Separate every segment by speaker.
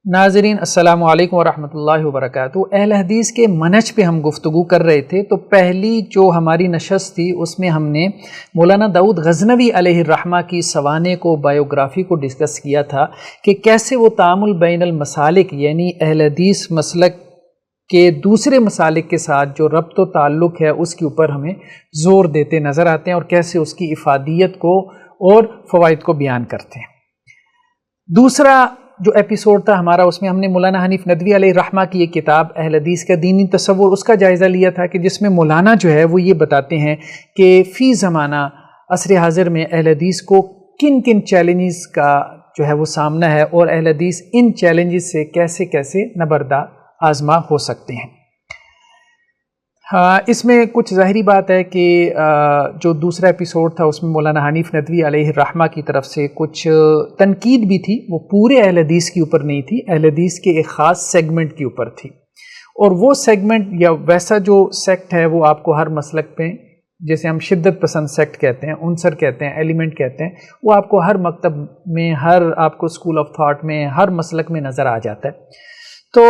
Speaker 1: ناظرین السلام علیکم ورحمۃ اللہ وبرکاتہ۔ اہل حدیث کے منہج پہ ہم گفتگو کر رہے تھے، تو پہلی جو ہماری نشست تھی اس میں ہم نے مولانا داؤد غزنوی علیہ الرحمہ کی سوانح کو، بایوگرافی کو ڈسکس کیا تھا کہ کیسے وہ تعامل بین المسالک یعنی اہل حدیث مسلک کے دوسرے مسالک کے ساتھ جو ربط و تعلق ہے اس کے اوپر ہمیں زور دیتے نظر آتے ہیں، اور کیسے اس کی افادیت کو اور فوائد کو بیان کرتے ہیں۔ دوسرا جو ایپیسوڈ تھا ہمارا، اس میں ہم نے مولانا حنیف ندوی علیہ الرحمہ کی ایک کتاب اہل حدیث کا دینی تصور، اس کا جائزہ لیا تھا کہ جس میں مولانا جو ہے وہ یہ بتاتے ہیں کہ فی زمانہ عصر حاضر میں اہل حدیث کو کن کن چیلنجز کا جو ہے وہ سامنا ہے، اور اہل حدیث ان چیلنجز سے کیسے کیسے نبردہ آزما ہو سکتے ہیں۔ اس میں کچھ ظاہری بات ہے کہ جو دوسرا ایپیسوڈ تھا اس میں مولانا حنیف ندوی علیہ الرحمہ کی طرف سے کچھ تنقید بھی تھی، وہ پورے اہل حدیث کے اوپر نہیں تھی، اہل حدیث کے ایک خاص سیگمنٹ کے اوپر تھی، اور وہ سیگمنٹ یا ویسا جو سیکٹ ہے وہ آپ کو ہر مسلک پہ، جیسے ہم شدت پسند سیکٹ کہتے ہیں، عنصر کہتے ہیں، ایلیمنٹ کہتے ہیں، وہ آپ کو ہر مکتب میں، ہر آپ کو اسکول آف تھاٹ میں، ہر مسلک میں نظر آ جاتا ہے۔ تو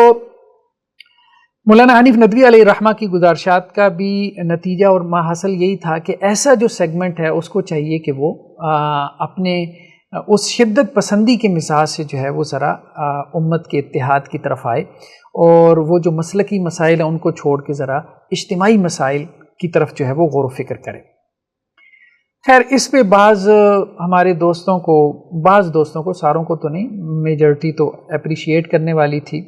Speaker 1: مولانا حنیف ندوی علیہ الرحمہ کی گزارشات کا بھی نتیجہ اور ماحصل یہی تھا کہ ایسا جو سیگمنٹ ہے اس کو چاہیے کہ وہ اپنے اس شدت پسندی کے مزاج سے جو ہے وہ ذرا امت کے اتحاد کی طرف آئے، اور وہ جو مسلکی مسائل ہیں ان کو چھوڑ کے ذرا اجتماعی مسائل کی طرف جو ہے وہ غور و فکر کرے۔ خیر، اس پہ بعض دوستوں کو، ساروں کو تو نہیں، میجورٹی تو اپریشیٹ کرنے والی تھی،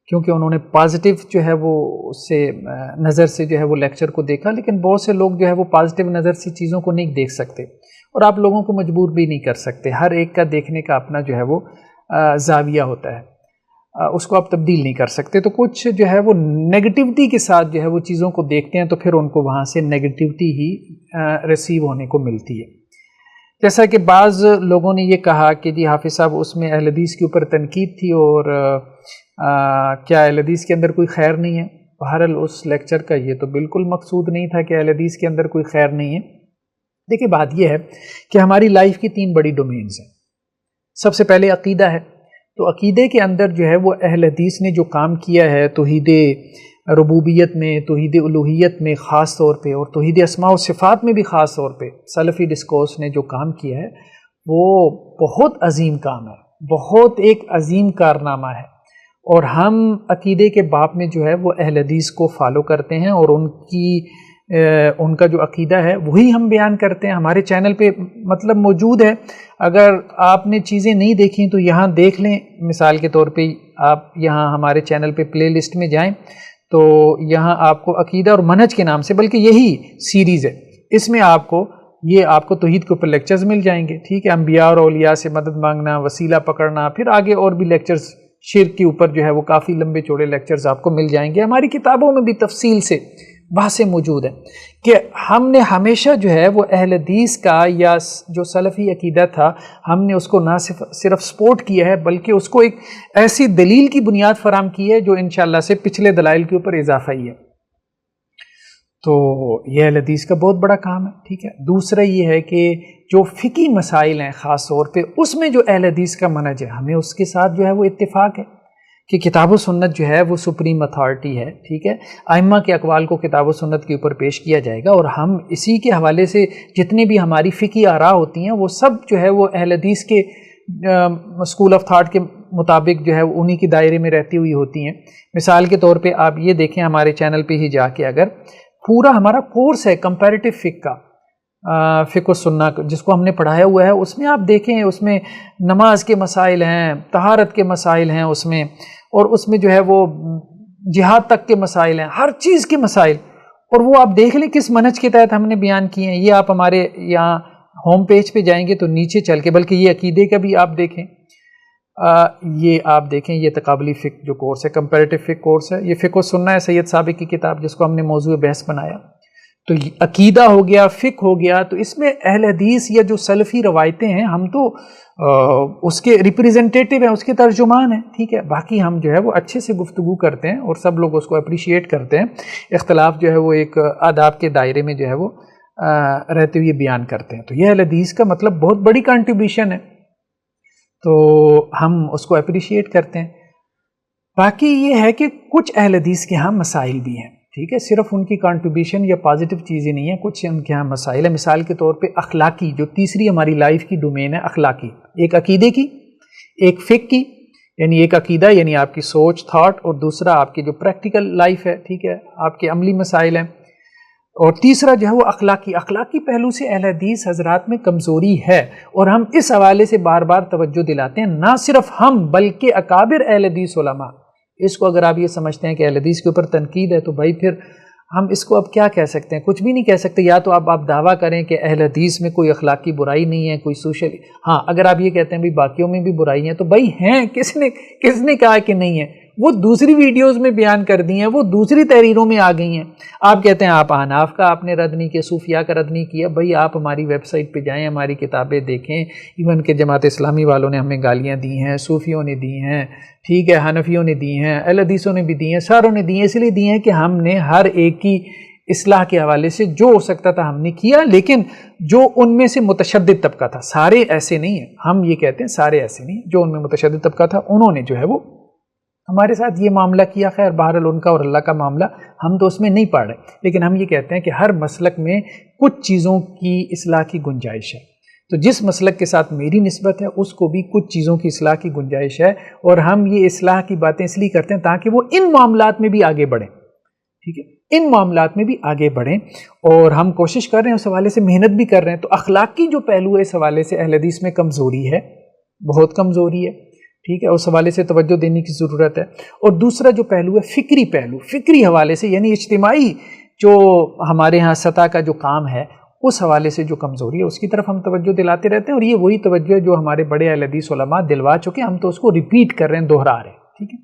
Speaker 1: کیونکہ انہوں نے پازیٹیو جو ہے وہ اس سے نظر سے جو ہے وہ لیکچر کو دیکھا، لیکن بہت سے لوگ جو ہے وہ پازیٹیو نظر سے چیزوں کو نہیں دیکھ سکتے، اور آپ لوگوں کو مجبور بھی نہیں کر سکتے، ہر ایک کا دیکھنے کا اپنا جو ہے وہ زاویہ ہوتا ہے، اس کو آپ تبدیل نہیں کر سکتے۔ تو کچھ جو ہے وہ نیگیٹیوٹی کے ساتھ جو ہے وہ چیزوں کو دیکھتے ہیں، تو پھر ان کو وہاں سے نیگیٹیوٹی ہی ریسیو ہونے کو ملتی ہے۔ جیسا کہ بعض لوگوں نے یہ کہا کہ جی حافظ صاحب اس میں اہل حدیث کے اوپر تنقید تھی، اور کیا اہل حدیث کے اندر کوئی خیر نہیں ہے؟ بہرحال اس لیکچر کا یہ تو بالکل مقصود نہیں تھا کہ اہل حدیث کے اندر کوئی خیر نہیں ہے۔ دیکھیں، بات یہ ہے کہ ہماری لائف کی 3 بڑی ڈومینز ہیں۔ سب سے پہلے عقیدہ ہے، تو عقیدے کے اندر جو ہے وہ اہل حدیث نے جو کام کیا ہے توحید ربوبیت میں، توحید الوہیت میں خاص طور پہ، اور توحید اسماء و صفات میں بھی خاص طور پہ سلفی ڈسکورس نے جو کام کیا ہے وہ بہت عظیم کام ہے، بہت ایک عظیم کارنامہ ہے، اور ہم عقیدے کے باب میں جو ہے وہ اہل حدیث کو فالو کرتے ہیں، اور ان کا جو عقیدہ ہے وہی ہم بیان کرتے ہیں۔ ہمارے چینل پہ مطلب موجود ہے، اگر آپ نے چیزیں نہیں دیکھیں تو یہاں دیکھ لیں۔ مثال کے طور پہ آپ یہاں ہمارے چینل پہ پلے لسٹ میں جائیں تو یہاں آپ کو عقیدہ اور منہج کے نام سے، بلکہ یہی سیریز ہے، اس میں آپ کو توحید کے اوپر لیکچرز مل جائیں گے، ٹھیک ہے، انبیاء اور اولیاء سے مدد مانگنا، وسیلہ پکڑنا، پھر آگے اور بھی لیکچرز شرک کے اوپر جو ہے وہ کافی لمبے چوڑے لیکچرز آپ کو مل جائیں گے۔ ہماری کتابوں میں بھی تفصیل سے بحثیں موجود ہیں کہ ہم نے ہمیشہ جو ہے وہ اہل حدیث کا یا جو سلفی عقیدہ تھا، ہم نے اس کو نہ صرف سپورٹ کیا ہے، بلکہ اس کو ایک ایسی دلیل کی بنیاد فراہم کی ہے جو انشاءاللہ سے پچھلے دلائل کے اوپر اضافہ ہی ہے۔ تو یہ اہل حدیث کا بہت بڑا کام ہے، ٹھیک ہے۔ دوسرا یہ ہے کہ جو فقہی مسائل ہیں خاص طور پہ اس میں جو اہل حدیث کا منہج ہے، ہمیں اس کے ساتھ جو ہے وہ اتفاق ہے کہ کتاب و سنت جو ہے وہ سپریم اتھارٹی ہے، ٹھیک ہے۔ ائمہ کے اقوال کو کتاب و سنت کے اوپر پیش کیا جائے گا، اور ہم اسی کے حوالے سے جتنے بھی ہماری فقہی آراء ہوتی ہیں وہ سب جو ہے وہ اہل حدیث کے اسکول آف تھاٹ کے مطابق جو ہے انہی کے دائرے میں رہتی ہوئی ہوتی ہیں۔ مثال کے طور پہ آپ یہ دیکھیں، ہمارے چینل پہ ہی جا کے اگر پورا ہمارا کورس ہے کمپیریٹیو فقہ کا، فقہ و سنہ جس کو ہم نے پڑھایا ہوا ہے، اس میں آپ دیکھیں اس میں نماز کے مسائل ہیں، طہارت کے مسائل ہیں اس میں، اور اس میں جو ہے وہ جہاد تک کے مسائل ہیں، ہر چیز کے مسائل، اور وہ آپ دیکھ لیں کس منہج کے تحت ہم نے بیان کیے ہیں۔ یہ آپ ہمارے یہاں ہوم پیج پہ جائیں گے تو نیچے چل کے، بلکہ یہ عقیدے کا بھی آپ دیکھیں، یہ آپ دیکھیں، یہ تقابلی فقہ جو کورس ہے، کمپیریٹیو فقہ کورس ہے، یہ فقہ و سنہ ہے سید سابق کی کتاب جس کو ہم نے موضوع بحث بنایا۔ تو عقیدہ ہو گیا، فقہ ہو گیا، تو اس میں اہل حدیث یا جو سلفی روایتیں ہیں ہم تو اس کے ریپریزنٹیٹیو ہیں، اس کے ترجمان ہیں، ٹھیک ہے۔ باقی ہم جو ہے وہ اچھے سے گفتگو کرتے ہیں اور سب لوگ اس کو اپریشیٹ کرتے ہیں، اختلاف جو ہے وہ ایک آداب کے دائرے میں جو ہے وہ رہتے ہوئے بیان کرتے ہیں۔ تو یہ اہل حدیث کا مطلب بہت بڑی کنٹریبیوشن ہے، تو ہم اس کو اپریشیٹ کرتے ہیں۔ باقی یہ ہے کہ کچھ اہل حدیث کے ہاں مسائل بھی ہیں، ٹھیک ہے، صرف ان کی کنٹریبیوشن یا پازیٹیو چیزیں نہیں ہیں، کچھ ان کے ہاں مسائل ہیں. مثال کے طور پہ اخلاقی، جو تیسری ہماری لائف کی ڈومین ہے اخلاقی، ایک عقیدے کی، ایک فقہ کی، یعنی ایک عقیدہ یعنی آپ کی سوچ تھاٹ، اور دوسرا آپ کی جو پریکٹیکل لائف ہے، ٹھیک ہے، آپ کے عملی مسائل ہیں، اور تیسرا جو ہے وہ اخلاقی پہلو سے اہل حدیث حضرات میں کمزوری ہے، اور ہم اس حوالے سے بار بار توجہ دلاتے ہیں، نہ صرف ہم بلکہ اکابر اہل حدیث علماء. اس کو اگر آپ یہ سمجھتے ہیں کہ اہل حدیث کے اوپر تنقید ہے تو بھائی پھر ہم اس کو اب کیا کہہ سکتے ہیں؟ کچھ بھی نہیں کہہ سکتے. یا تو آپ دعویٰ کریں کہ اہل حدیث میں کوئی اخلاقی برائی نہیں ہے، کوئی سوشل، ہاں اگر آپ یہ کہتے ہیں بھی باقیوں میں بھی برائی ہیں تو بھائی ہیں، کس نے کہا کہ نہیں ہے؟ وہ دوسری ویڈیوز میں بیان کر دی ہیں، وہ دوسری تحریروں میں آ گئی ہیں. آپ کہتے ہیں آپ احناف کا آپ نے رد نہیں کیا، صوفیاء کا رد نہیں کیا. بھائی آپ ہماری ویب سائٹ پہ جائیں، ہماری کتابیں دیکھیں، ایون کہ جماعت اسلامی والوں نے ہمیں گالیاں دی ہیں، صوفیوں نے دی ہیں، ٹھیک ہے، حنفیوں نے دی ہیں، اہل حدیثوں نے بھی دی ہیں، ساروں نے دی ہیں. اس لیے دی ہیں کہ ہم نے ہر ایک کی اصلاح کے حوالے سے جو ہو سکتا تھا ہم نے کیا، لیکن جو ان میں سے متشدد طبقہ تھا، سارے ایسے نہیں ہیں، ہم یہ کہتے ہیں سارے ایسے نہیں، جو ان میں متشدد طبقہ تھا انہوں نے جو ہے وہ ہمارے ساتھ یہ معاملہ کیا. خیر بہرحال ان کا اور اللہ کا معاملہ، ہم تو اس میں نہیں پڑھ رہے، لیکن ہم یہ کہتے ہیں کہ ہر مسلک میں کچھ چیزوں کی اصلاح کی گنجائش ہے. تو جس مسلک کے ساتھ میری نسبت ہے اس کو بھی کچھ چیزوں کی اصلاح کی گنجائش ہے، اور ہم یہ اصلاح کی باتیں اس لیے کرتے ہیں تاکہ وہ ان معاملات میں بھی آگے بڑھیں، ٹھیک ہے، ان معاملات میں بھی آگے بڑھیں، اور ہم کوشش کر رہے ہیں، اس حوالے سے محنت بھی کر رہے ہیں. تو اخلاقی جو پہلو ہے اس حوالے سے اہل حدیث میں کمزوری ہے، بہت کمزوری ہے، ٹھیک ہے، اس حوالے سے توجہ دینے کی ضرورت ہے. اور دوسرا جو پہلو ہے فکری پہلو، فکری حوالے سے یعنی اجتماعی جو ہمارے ہاں سطح کا جو کام ہے اس حوالے سے جو کمزوری ہے اس کی طرف ہم توجہ دلاتے رہتے ہیں. اور یہ وہی توجہ ہے جو ہمارے بڑے اہل حدیث علماء دلوا چکے، ہم تو اس کو ریپیٹ کر رہے ہیں، دہرا رہے ہیں، ٹھیک ہے.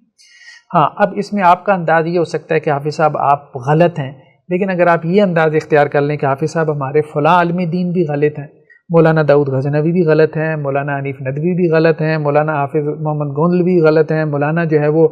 Speaker 1: ہاں اب اس میں آپ کا انداز یہ ہو سکتا ہے کہ حافظ صاحب آپ غلط ہیں، لیکن اگر آپ یہ انداز اختیار کر لیں کہ حافظ صاحب ہمارے فلاں عالم دین بھی غلط ہیں، مولانا داؤد غزنوی بھی غلط ہیں، مولانا حنیف ندوی بھی غلط ہیں، مولانا حافظ محمد گوندلوی بھی غلط ہیں، مولانا جو ہے وہ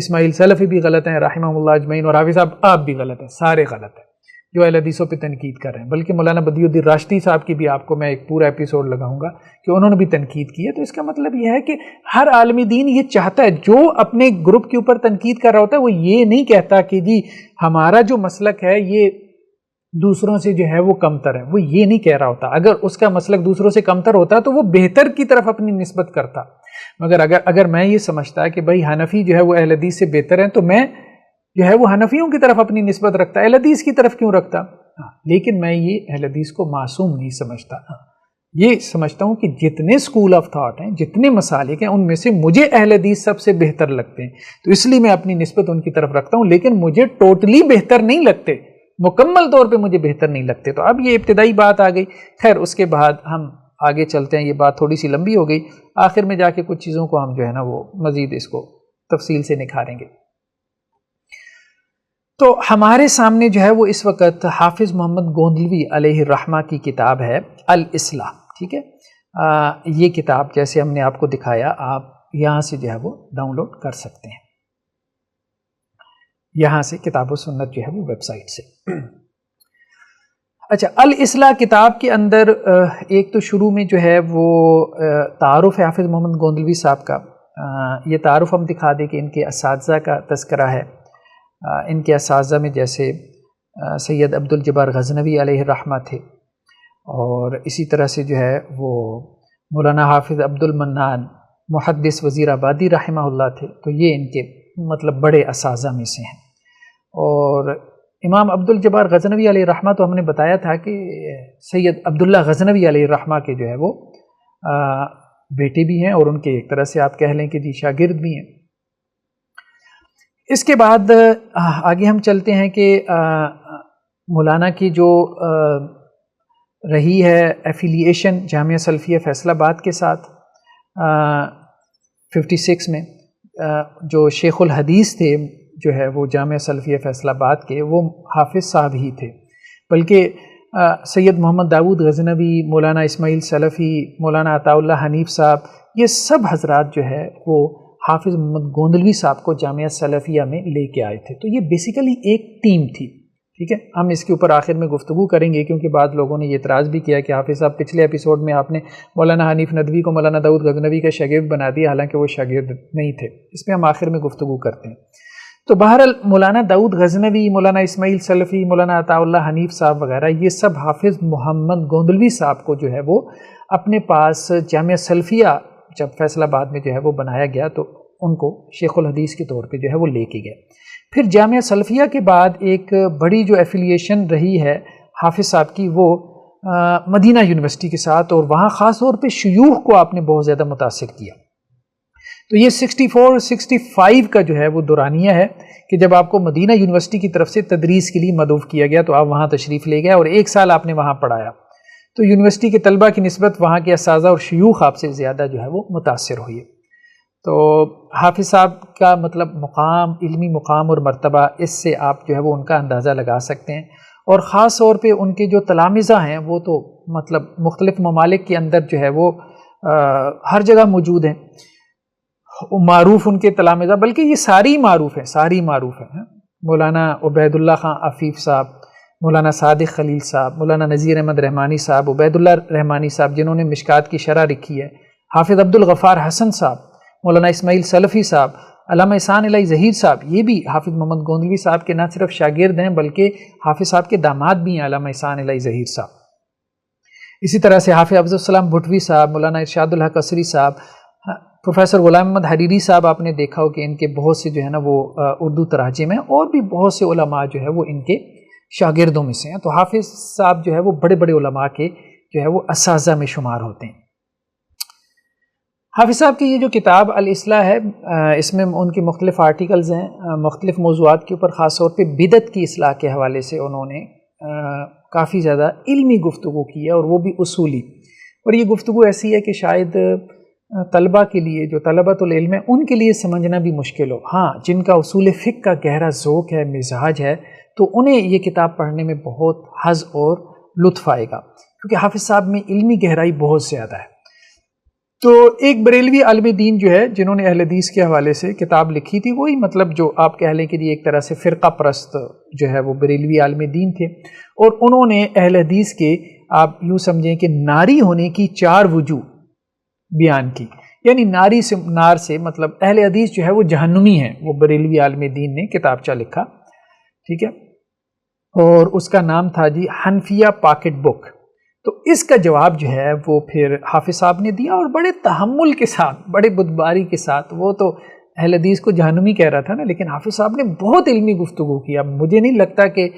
Speaker 1: اسماعیل سلفی بھی غلط ہیں رحمہ اللہ اجمعین، اور حافظ صاحب آپ بھی غلط ہیں، سارے غلط ہیں جو اہل حدیثوں پہ تنقید کر رہے ہیں. بلکہ مولانا بدیع الدین راشدی صاحب کی بھی آپ کو میں ایک پورا ایپیسوڈ لگاؤں گا کہ انہوں نے بھی تنقید کی ہے. تو اس کا مطلب یہ ہے کہ ہر عالم دین یہ چاہتا ہے، جو اپنے گروپ کے اوپر تنقید کر رہا ہوتا ہے وہ یہ نہیں کہتا کہ جی ہمارا جو مسلک ہے یہ دوسروں سے جو ہے وہ کمتر ہے، وہ یہ نہیں کہہ رہا ہوتا. اگر اس کا مسلک دوسروں سے کمتر ہوتا تو وہ بہتر کی طرف اپنی نسبت کرتا. مگر اگر میں یہ سمجھتا کہ بھائی حنفی جو ہے وہ اہل حدیث سے بہتر ہیں تو میں جو ہے وہ حنفیوں کی طرف اپنی نسبت رکھتا، اہل حدیث کی طرف کیوں رکھتا؟ لیکن میں یہ اہل حدیث کو معصوم نہیں سمجھتا. یہ سمجھتا ہوں کہ جتنے اسکول آف تھاٹ ہیں، جتنے مسالک ہیں، ان میں سے مجھے اہل حدیث سب سے بہتر لگتے ہیں، تو اس لیے میں اپنی نسبت ان کی طرف رکھتا ہوں. لیکن مجھے ٹوٹلی بہتر نہیں لگتے، مکمل طور پہ مجھے بہتر نہیں لگتے. تو اب یہ ابتدائی بات آ گئی. خیر اس کے بعد ہم آگے چلتے ہیں، یہ بات تھوڑی سی لمبی ہو گئی، آخر میں جا کے کچھ چیزوں کو ہم جو ہے نا وہ مزید اس کو تفصیل سے نکھاریں گے. تو ہمارے سامنے جو ہے وہ اس وقت حافظ محمد گوندلوی علیہ الرحمہ کی کتاب ہے الاصلاح، ٹھیک ہے. یہ کتاب جیسے ہم نے آپ کو دکھایا، آپ یہاں سے جو ہے وہ ڈاؤن لوڈ کر سکتے ہیں، یہاں سے کتاب و سنت جو ہے وہ ویب سائٹ سے. اچھا، الاصلاح کتاب کے اندر ایک تو شروع میں جو ہے وہ تعارف ہے حافظ محمد گوندلوی صاحب کا. یہ تعارف ہم دکھا دیں کہ ان کے اساتذہ کا تذکرہ ہے. ان کے اساتذہ میں جیسے سید عبد الجبار غزنوی علیہ الرحمہ تھے، اور اسی طرح سے جو ہے وہ مولانا حافظ عبد المنان محدث وزیر آبادی رحمہ اللہ تھے. تو یہ ان کے مطلب بڑے اساتذہ میں سے ہیں. اور امام عبد الجبار غزنوی علیہ الرحمہ تو ہم نے بتایا تھا کہ سید عبداللہ غزنوی علیہ الرحمہ کے جو ہے وہ بیٹے بھی ہیں، اور ان کے ایک طرح سے آپ کہہ لیں کہ جی شاگرد بھی ہیں. اس کے بعد آگے ہم چلتے ہیں کہ مولانا کی جو رہی ہے ایفیلیشن جامعہ سلفیہ فیصل آباد کے ساتھ 56 میں، جو شیخ الحدیث تھے جو ہے وہ جامعہ سلفیہ فیصل آباد کے، وہ حافظ صاحب ہی تھے. بلکہ سید محمد داؤد غزنوی، مولانا اسماعیل سلفی، مولانا عطاء اللہ حنیف صاحب، یہ سب حضرات جو ہے وہ حافظ محمد گوندلوی صاحب کو جامعہ سلفیہ میں لے کے آئے تھے. تو یہ بیسیکلی ایک ٹیم تھی، ٹھیک ہے، ہم اس کے اوپر آخر میں گفتگو کریں گے، کیونکہ بعض لوگوں نے یہ اعتراض بھی کیا کہ حافظ صاحب پچھلے ایپیسوڈ میں آپ نے مولانا حنیف ندوی کو مولانا داؤد غزنوی کا شاگرد بنا دیا، حالانکہ وہ شاگرد نہیں تھے۔ اس پہ ہم آخر میں گفتگو کرتے ہیں۔ تو بہرحال مولانا داؤد غزنوی، مولانا اسماعیل سلفی، مولانا عطا اللہ حنیف صاحب وغیرہ، یہ سب حافظ محمد گوندلوی صاحب کو جو ہے وہ اپنے پاس جامعہ سلفیہ جب فیصل آباد میں جو ہے وہ بنایا گیا تو ان کو شیخ الحدیث کے طور پہ جو ہے وہ لے کے گئے۔ پھر جامعہ سلفیہ کے بعد ایک بڑی جو ایفیلیشن رہی ہے حافظ صاحب کی، وہ مدینہ یونیورسٹی کے ساتھ، اور وہاں خاص طور پہ شیوخ کو آپ نے بہت زیادہ متاثر کیا۔ تو یہ 64-65 کا جو ہے وہ دورانیہ ہے کہ جب آپ کو مدینہ یونیورسٹی کی طرف سے تدریس کے لیے مدعو کیا گیا تو آپ وہاں تشریف لے گئے اور 1 سال آپ نے وہاں پڑھایا۔ تو یونیورسٹی کے طلبہ کی نسبت وہاں کے اساتذہ اور شیوخ آپ سے زیادہ جو ہے وہ متاثر ہوئے۔ تو حافظ صاحب کا مطلب مقام، علمی مقام اور مرتبہ، اس سے آپ جو ہے وہ ان کا اندازہ لگا سکتے ہیں، اور خاص طور پہ ان کے جو تلامذہ ہیں وہ تو مطلب مختلف ممالک کے اندر جو ہے وہ ہر جگہ موجود ہیں، معروف ان کے تلامذہ، بلکہ یہ ساری معروف ہیں۔ مولانا عبید اللہ خان عفیف صاحب، مولانا صادق خلیل صاحب، مولانا نذیر احمد رحمانی صاحب، عبید اللہ رحمانی صاحب جنہوں نے مشکات کی شرح لکھی ہے، حافظ عبد الغفار حسن صاحب، مولانا اسماعیل سلفی صاحب، علامہ احسان الہی ظہیر صاحب، یہ بھی حافظ محمد گوندلوی صاحب کے نہ صرف شاگرد ہیں بلکہ حافظ صاحب کے داماد بھی ہیں، علامہ احسان الہی ظہیر صاحب۔ اسی طرح سے حافظ افضل السلام بھٹوی صاحب، مولانا ارشاد الحق عصری صاحب، پروفیسر غلام احمد حریری صاحب، آپ نے دیکھا ہو کہ ان کے بہت سے جو ہے نا وہ اردو تراجم ہیں، اور بھی بہت سے علماء جو ہے وہ ان کے شاگردوں میں سے ہیں۔ تو حافظ صاحب جو ہے وہ بڑے بڑے علماء کے جو ہے وہ اساتذہ میں شمار ہوتے ہیں۔ حافظ صاحب کی یہ جو کتاب الاصلاح ہے، اس میں ان کے مختلف آرٹیکلز ہیں مختلف موضوعات کے اوپر، خاص طور پہ بدعت کی اصلاح کے حوالے سے انہوں نے کافی زیادہ علمی گفتگو کی ہے، اور وہ بھی اصولی، اور یہ گفتگو ایسی ہے کہ شاید طلبہ کے لیے، جو طلبۃ العلم ہے، ان کے لیے سمجھنا بھی مشکل ہو۔ ہاں، جن کا اصول فقہ کا گہرا ذوق ہے، مزاج ہے، تو انہیں یہ کتاب پڑھنے میں بہت حظ اور لطف آئے گا، کیونکہ حافظ صاحب میں علمی گہرائی بہت زیادہ ہے۔ تو ایک بریلوی عالم دین جو ہے جنہوں نے اہل حدیث کے حوالے سے کتاب لکھی تھی، وہی مطلب جو آپ کہہ لیں کہ ایک طرح سے فرقہ پرست جو ہے وہ بریلوی عالم دین تھے، اور انہوں نے اہل حدیث کے، آپ یوں سمجھیں کہ ناری ہونے کی 4 وجوہ بیان کی، یعنی نار سے مطلب اہل حدیث جو ہے وہ جہنمی ہیں، وہ بریلوی عالم دین نے کتابچہ لکھا، ٹھیک ہے، اور اس کا نام تھا جی حنفیہ پاکٹ بک۔ تو اس کا جواب جو ہے وہ پھر حافظ صاحب نے دیا، اور بڑے تحمل کے ساتھ، بڑے بردباری کے ساتھ۔ وہ تو اہل حدیث کو جہنمی کہہ رہا تھا نا، لیکن حافظ صاحب نے بہت علمی گفتگو کیا۔ مجھے نہیں لگتا کہ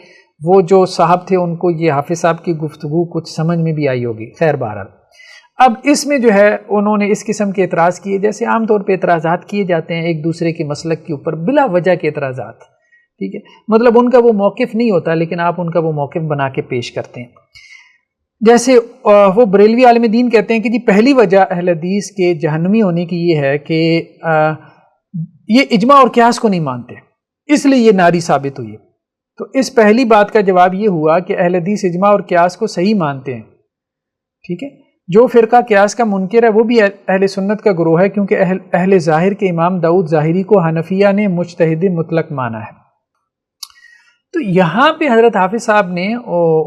Speaker 1: وہ جو صاحب تھے ان کو یہ حافظ صاحب کی گفتگو کچھ سمجھ میں بھی آئی ہوگی۔ خیر بہرحال، اب اس میں جو ہے انہوں نے اس قسم کے اعتراض کیے، جیسے عام طور پہ اعتراضات کیے جاتے ہیں ایک دوسرے کے مسلک کے اوپر بلا وجہ کے اعتراضات، ٹھیک ہے، مطلب ان کا وہ موقف نہیں ہوتا، لیکن آپ ان کا وہ موقف بنا کے پیش کرتے ہیں۔ جیسے وہ بریلوی عالم دین کہتے ہیں کہ جی پہلی وجہ اہل حدیث کے جہنمی ہونے کی یہ ہے کہ یہ اجماع اور قیاس کو نہیں مانتے، اس لیے یہ ناری ثابت ہوئی ہے۔ تو اس پہلی بات کا جواب یہ ہوا کہ اہل حدیث اجماع اور قیاس کو صحیح مانتے ہیں، ٹھیک ہے۔ جو فرقہ قیاس کا منکر ہے وہ بھی اہل سنت کا گروہ ہے، کیونکہ اہل ظاہر کے امام داؤد ظاہری کو حنفیہ نے مجتہد مطلق مانا ہے۔ تو یہاں پہ حضرت حافظ صاحب نے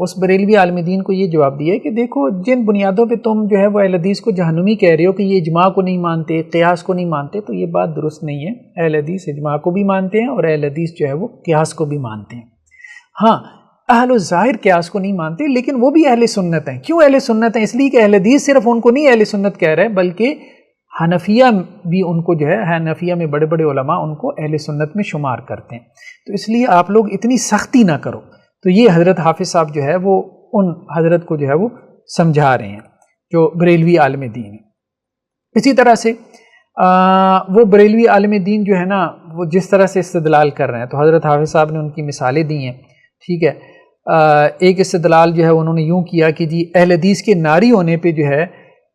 Speaker 1: اس بریلوی عالم دین کو یہ جواب دیا کہ دیکھو، جن بنیادوں پہ تم جو ہے وہ اہل حدیث کو جہنمی کہہ رہے ہو کہ یہ اجماع کو نہیں مانتے، قیاس کو نہیں مانتے، تو یہ بات درست نہیں ہے۔ اہل حدیث اجماع کو بھی مانتے ہیں، اور اہل حدیث جو ہے وہ قیاس کو بھی مانتے ہیں۔ ہاں، اہل الظاہر قیاس کو نہیں مانتے، لیکن وہ بھی اہل سنت ہیں۔ کیوں اہل سنت ہیں؟ اس لیے کہ اہل حدیث صرف ان کو نہیں اہل سنت کہہ رہے، بلکہ حنفیہ بھی ان کو جو ہے، حنفیہ میں بڑے بڑے علماء ان کو اہل سنت میں شمار کرتے ہیں۔ تو اس لیے آپ لوگ اتنی سختی نہ کرو۔ تو یہ حضرت حافظ صاحب جو ہے وہ ان حضرت کو جو ہے وہ سمجھا رہے ہیں جو بریلوی عالم دین ہے۔ اسی طرح سے وہ بریلوی عالم دین جو ہے نا، وہ جس طرح سے استدلال کر رہے ہیں، تو حضرت حافظ صاحب نے ان کی مثالیں دی ہیں، ٹھیک ہے۔ ایک استدلال جو ہے انہوں نے یوں کیا کہ جی اہل حدیث کے ناری ہونے پہ جو ہے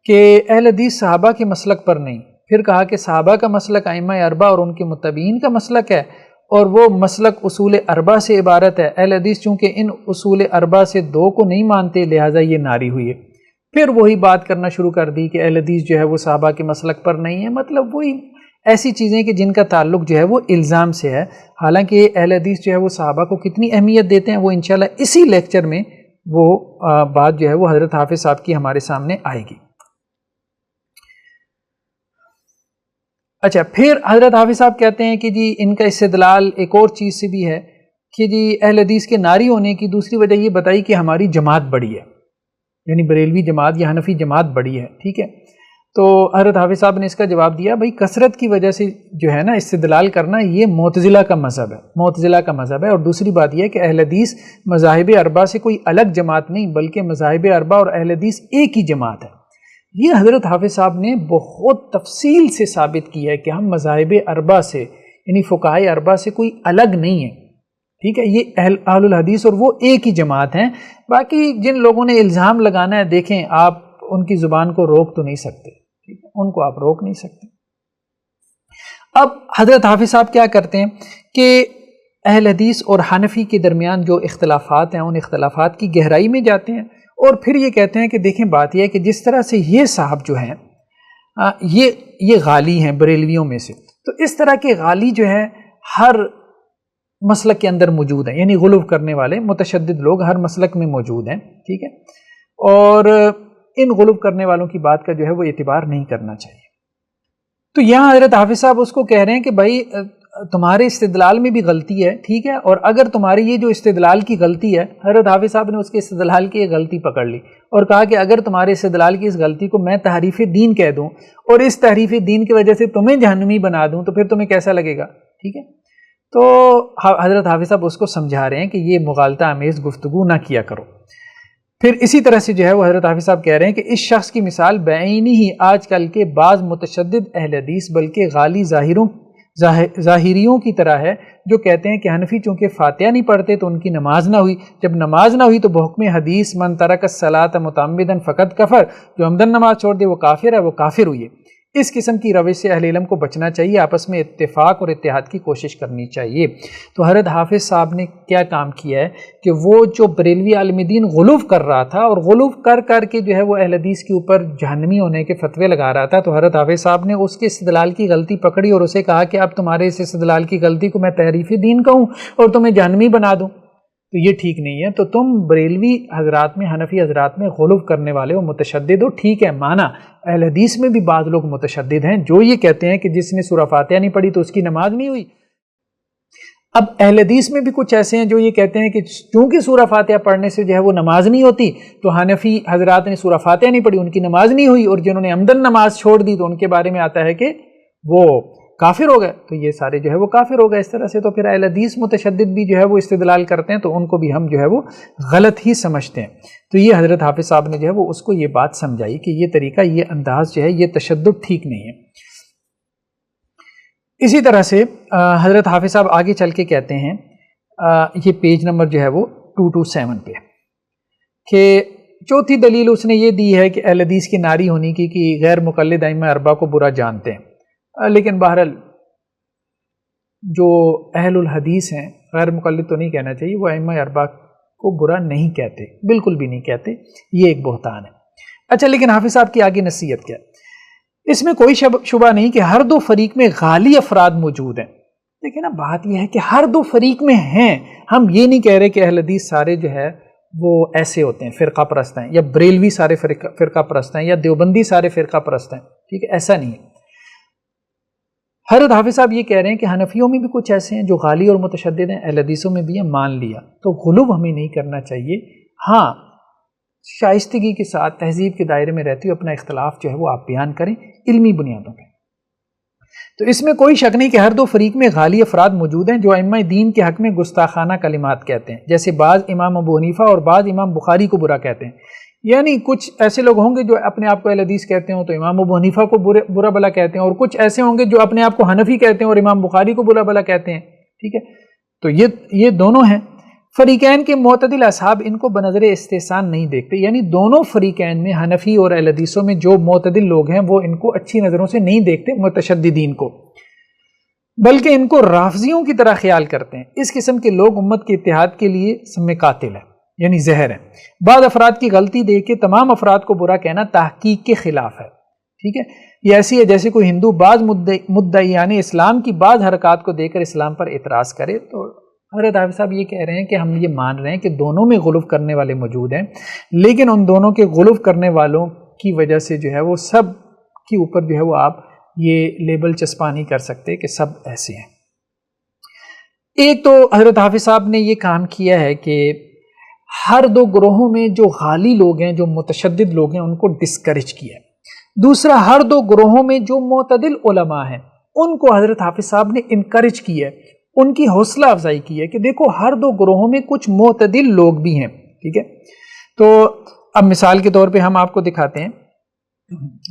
Speaker 1: کہ اہل حدیث صحابہ کے مسلک پر نہیں، پھر کہا کہ صحابہ کا مسلک ائمہ اربعہ اور ان کے متبعین کا مسلک ہے، اور وہ مسلک اصول اربعہ سے عبارت ہے۔ اہل حدیث چونکہ ان اصول اربعہ سے 2 کو نہیں مانتے، لہٰذا یہ ناری ہوئی ہے۔ پھر وہی بات کرنا شروع کر دی کہ اہل حدیث جو ہے وہ صحابہ کے مسلک پر نہیں ہے، مطلب وہی ایسی چیزیں کہ جن کا تعلق جو ہے وہ الزام سے ہے. حالانکہ اہل حدیث جو ہے وہ صحابہ کو کتنی اہمیت دیتے ہیں، وہ انشاءاللہ اسی لیکچر میں وہ بات جو ہے وہ حضرت حافظ صاحب کی ہمارے سامنے آئے گی. اچھا، پھر حضرت حافظ صاحب کہتے ہیں کہ جی ان کا استدلال ایک اور چیز سے بھی ہے کہ جی اہل حدیث کے ناری ہونے کی دوسری وجہ یہ بتائی کہ ہماری جماعت بڑی ہے، یعنی بریلوی جماعت یا حنفی جماعت بڑی ہے. ٹھیک ہے، تو حضرت حافظ صاحب نے اس کا جواب دیا، بھائی کثرت کی وجہ سے جو ہے نا استدلال کرنا یہ معتزلہ کا مذہب ہے، معتزلہ کا مذہب ہے. اور دوسری بات یہ ہے کہ اہل حدیث مذاہب اربعہ سے کوئی الگ جماعت نہیں، بلکہ مذاہب اربعہ اور اہل حدیث ایک ہی جماعت ہے. یہ حضرت حافظ صاحب نے بہت تفصیل سے ثابت کیا ہے کہ ہم مذاہب اربعہ سے یعنی فقہائے اربعہ سے کوئی الگ نہیں ہے. ٹھیک ہے، یہ اہل الحدیث اور وہ ایک ہی جماعت ہیں. باقی جن لوگوں نے الزام لگانا ہے، دیکھیں آپ ان کی زبان کو روک تو نہیں سکتے، ٹھیک ہے، ان کو آپ روک نہیں سکتے. اب حضرت حافظ صاحب کیا کرتے ہیں کہ اہل حدیث اور حنفی کے درمیان جو اختلافات ہیں ان اختلافات کی گہرائی میں جاتے ہیں، اور پھر یہ کہتے ہیں کہ دیکھیں بات یہ ہے کہ جس طرح سے یہ صاحب جو ہیں یہ غالی ہیں بریلویوں میں سے، تو اس طرح کے غالی جو ہے ہر مسلک کے اندر موجود ہیں، یعنی غلو کرنے والے متشدد لوگ ہر مسلک میں موجود ہیں. ٹھیک ہے، اور ان غلو کرنے والوں کی بات کا جو ہے وہ اعتبار نہیں کرنا چاہیے. تو یہاں حضرت حافظ صاحب اس کو کہہ رہے ہیں کہ بھائی تمہارے استدلال میں بھی غلطی ہے. ٹھیک ہے، اور اگر تمہاری یہ جو استدلال کی غلطی ہے، حضرت حافظ صاحب نے اس کے استدلال کی ایک غلطی پکڑ لی اور کہا کہ اگر تمہارے استدلال کی اس غلطی کو میں تحریف دین کہہ دوں اور اس تحریف دین کی وجہ سے تمہیں جہنمی بنا دوں تو پھر تمہیں کیسا لگے گا. ٹھیک ہے، تو حضرت حافظ صاحب اس کو سمجھا رہے ہیں کہ یہ مغالطہ آمیز گفتگو نہ کیا کرو. پھر اسی طرح سے جو ہے وہ حضرت حافظ صاحب کہہ رہے ہیں کہ اس شخص کی مثال بعینی ہی آج کل کے بعض متشدد اہل حدیث بلکہ غالی ظاہریوں کی طرح ہے، جو کہتے ہیں کہ حنفی چونکہ فاتحہ نہیں پڑھتے تو ان کی نماز نہ ہوئی. جب نماز نہ ہوئی تو بحکم حدیث من ترک الصلاۃ متعمدا فقد کفر، جو عمدن نماز چھوڑ دے وہ کافر ہے، وہ کافر ہوئی ہے. اس قسم کی روش سے اہل علم کو بچنا چاہیے، آپس میں اتفاق اور اتحاد کی کوشش کرنی چاہیے. تو حضرت حافظ صاحب نے کیا کام کیا ہے کہ وہ جو بریلوی عالم دین غلو کر رہا تھا اور غلو کر کے جو ہے وہ اہل حدیث کے اوپر جہنمی ہونے کے فتوے لگا رہا تھا، تو حضرت حافظ صاحب نے اس کے استدلال کی غلطی پکڑی اور اسے کہا کہ اب تمہارے اس استدلال کی غلطی کو میں تحریف دین کہوں اور تمہیں جہنمی بنا دوں تو یہ ٹھیک نہیں ہے. تو تم بریلوی حضرات میں حنفی حضرات میں غلو کرنے والے ہو، متشدد ہو. ٹھیک ہے، مانا اہل حدیث میں بھی بعض لوگ متشدد ہیں جو یہ کہتے ہیں کہ جس نے سورہ فاتحہ نہیں پڑھی تو اس کی نماز نہیں ہوئی. اب اہل حدیث میں بھی کچھ ایسے ہیں جو یہ کہتے ہیں کہ چونکہ سورہ فاتحہ پڑھنے سے جو ہے وہ نماز نہیں ہوتی، تو حنفی حضرات نے سورہ فاتحہ نہیں پڑھی ان کی نماز نہیں ہوئی، اور جنہوں نے عمدن نماز چھوڑ دی تو ان کے بارے میں آتا ہے کہ وہ کافر ہو گئے. تو یہ سارے جو ہے وہ کافر ہو گئے اس طرح سے. تو پھر اہل حدیث متشدد بھی جو ہے وہ استدلال کرتے ہیں تو ان کو بھی ہم جو ہے وہ غلط ہی سمجھتے ہیں. تو یہ حضرت حافظ صاحب نے جو ہے وہ اس کو یہ بات سمجھائی کہ یہ طریقہ، یہ انداز جو ہے یہ تشدد ٹھیک نہیں ہے. اسی طرح سے حضرت حافظ صاحب آگے چل کے کہتے ہیں، یہ پیج نمبر جو ہے وہ 227 پہ، کہ چوتھی دلیل اس نے یہ دی ہے کہ اہل حدیث کی ناری ہونے کی کہ غیر مقلد ائمہ اربعہ کو برا جانتے ہیں. لیکن بہرحال جو اہل الحدیث ہیں، غیر مقلد تو نہیں کہنا چاہیے، وہ ائمہ اربعہ کو برا نہیں کہتے، بالکل بھی نہیں کہتے. یہ ایک بہتان ہے. اچھا، لیکن حافظ صاحب کی آگے نصیحت کیا ہے؟ اس میں کوئی شبہ نہیں کہ ہر دو فریق میں غالی افراد موجود ہیں. لیکن نا بات یہ ہے کہ ہر دو فریق میں ہیں. ہم یہ نہیں کہہ رہے کہ اہل حدیث سارے جو ہے وہ ایسے ہوتے ہیں، فرقہ پرست ہیں، یا بریلوی سارے فرقہ پرست ہیں، یا دیوبندی سارے فرقہ پرست ہیں. ٹھیک ہے، ایسا نہیں ہے. حضرت حافظ صاحب یہ کہہ رہے ہیں کہ حنفیوں میں بھی کچھ ایسے ہیں جو غالی اور متشدد ہیں، اہل حدیثوں میں بھی ہیں، مان لیا. تو غلو ہمیں نہیں کرنا چاہیے. ہاں، شائستگی کے ساتھ تہذیب کے دائرے میں رہتی ہوئے اپنا اختلاف جو ہے وہ آپ بیان کریں علمی بنیادوں پہ. تو اس میں کوئی شک نہیں کہ ہر دو فریق میں غالی افراد موجود ہیں جو ائمہ دین کے حق میں گستاخانہ کلمات کہتے ہیں، جیسے بعض امام ابو حنیفہ اور بعض امام بخاری کو برا کہتے ہیں. یعنی کچھ ایسے لوگ ہوں گے جو اپنے آپ کو اہل حدیث کہتے ہوں تو امام ابو حنیفہ کو برا بلا کہتے ہیں، اور کچھ ایسے ہوں گے جو اپنے آپ کو حنفی کہتے ہیں اور امام بخاری کو برا بلا کہتے ہیں. ٹھیک ہے، تو یہ دونوں ہیں. فریقین کے معتدل اصحاب ان کو بنظر استحسان نہیں دیکھتے، یعنی دونوں فریقین میں حنفی اور اہل حدیثوں میں جو معتدل لوگ ہیں وہ ان کو اچھی نظروں سے نہیں دیکھتے، متشددین کو، بلکہ ان کو رافضیوں کی طرح خیال کرتے ہیں. اس قسم کے لوگ امت کے اتحاد کے لیے سم قاتل ہے، یعنی زہر ہے. بعض افراد کی غلطی دیکھ کے تمام افراد کو برا کہنا تحقیق کے خلاف ہے. ٹھیک ہے، یہ ایسی ہے جیسے کوئی ہندو بعض مدعیان اسلام کی بعض حرکات کو دیکھ کر اسلام پر اعتراض کرے۔ تو حضرت حافظ صاحب یہ کہہ رہے ہیں کہ ہم یہ مان رہے ہیں کہ دونوں میں غلو کرنے والے موجود ہیں، لیکن ان دونوں کے غلو کرنے والوں کی وجہ سے جو ہے وہ سب کے اوپر جو ہے وہ آپ یہ لیبل چسپاں نہیں کر سکتے کہ سب ایسے ہیں۔ ایک تو حضرت حافظ صاحب نے یہ کام کیا ہے کہ ہر دو گروہوں میں جو غالی لوگ ہیں، جو متشدد لوگ ہیں، ان کو ڈسکریج کیا ہے۔ دوسرا، ہر دو گروہوں میں جو معتدل علماء ہیں ان کو حضرت حافظ صاحب نے انکریج کیا ہے، ان کی حوصلہ افزائی کی ہے کہ دیکھو ہر دو گروہوں میں کچھ معتدل لوگ بھی ہیں، ٹھیک ہے۔ تو اب مثال کے طور پہ ہم آپ کو دکھاتے ہیں،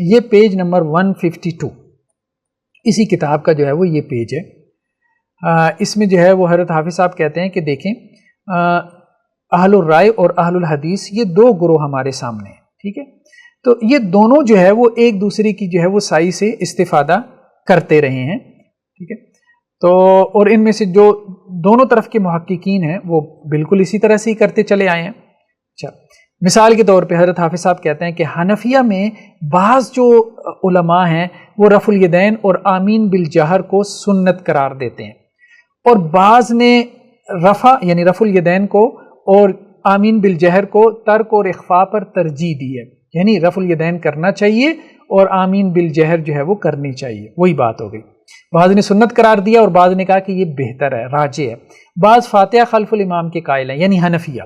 Speaker 1: یہ پیج نمبر 152 اسی کتاب کا جو ہے وہ یہ پیج ہے۔ اس میں جو ہے وہ حضرت حافظ صاحب کہتے ہیں کہ دیکھیں اہل الرائے اور اہل الحدیث یہ دو گروہ ہمارے سامنے ہیں، ٹھیک ہے۔ تو یہ دونوں جو ہے وہ ایک دوسرے کی جو ہے وہ سائی سے استفادہ کرتے رہے ہیں، ٹھیک ہے۔ تو اور ان میں سے جو دونوں طرف کے محققین ہیں وہ بالکل اسی طرح سے ہی کرتے چلے آئے ہیں۔ اچھا، مثال کے طور پہ حضرت حافظ صاحب کہتے ہیں کہ حنفیہ میں بعض جو علماء ہیں وہ رفع الیدین اور آمین بالجہر کو سنت قرار دیتے ہیں، اور بعض نے رفع یعنی رفع الیدین کو اور آمین بالجہر کو ترک اور اخفاء پر ترجیح دی ہے، یعنی رفع الیدین کرنا چاہیے اور آمین بالجہر جو ہے وہ کرنی چاہیے، وہی بات ہو گئی۔ بعض نے سنت قرار دیا اور بعض نے کہا کہ یہ بہتر ہے، راجح ہے۔ بعض فاتحہ خلف الامام کے قائل ہیں یعنی حنفیہ،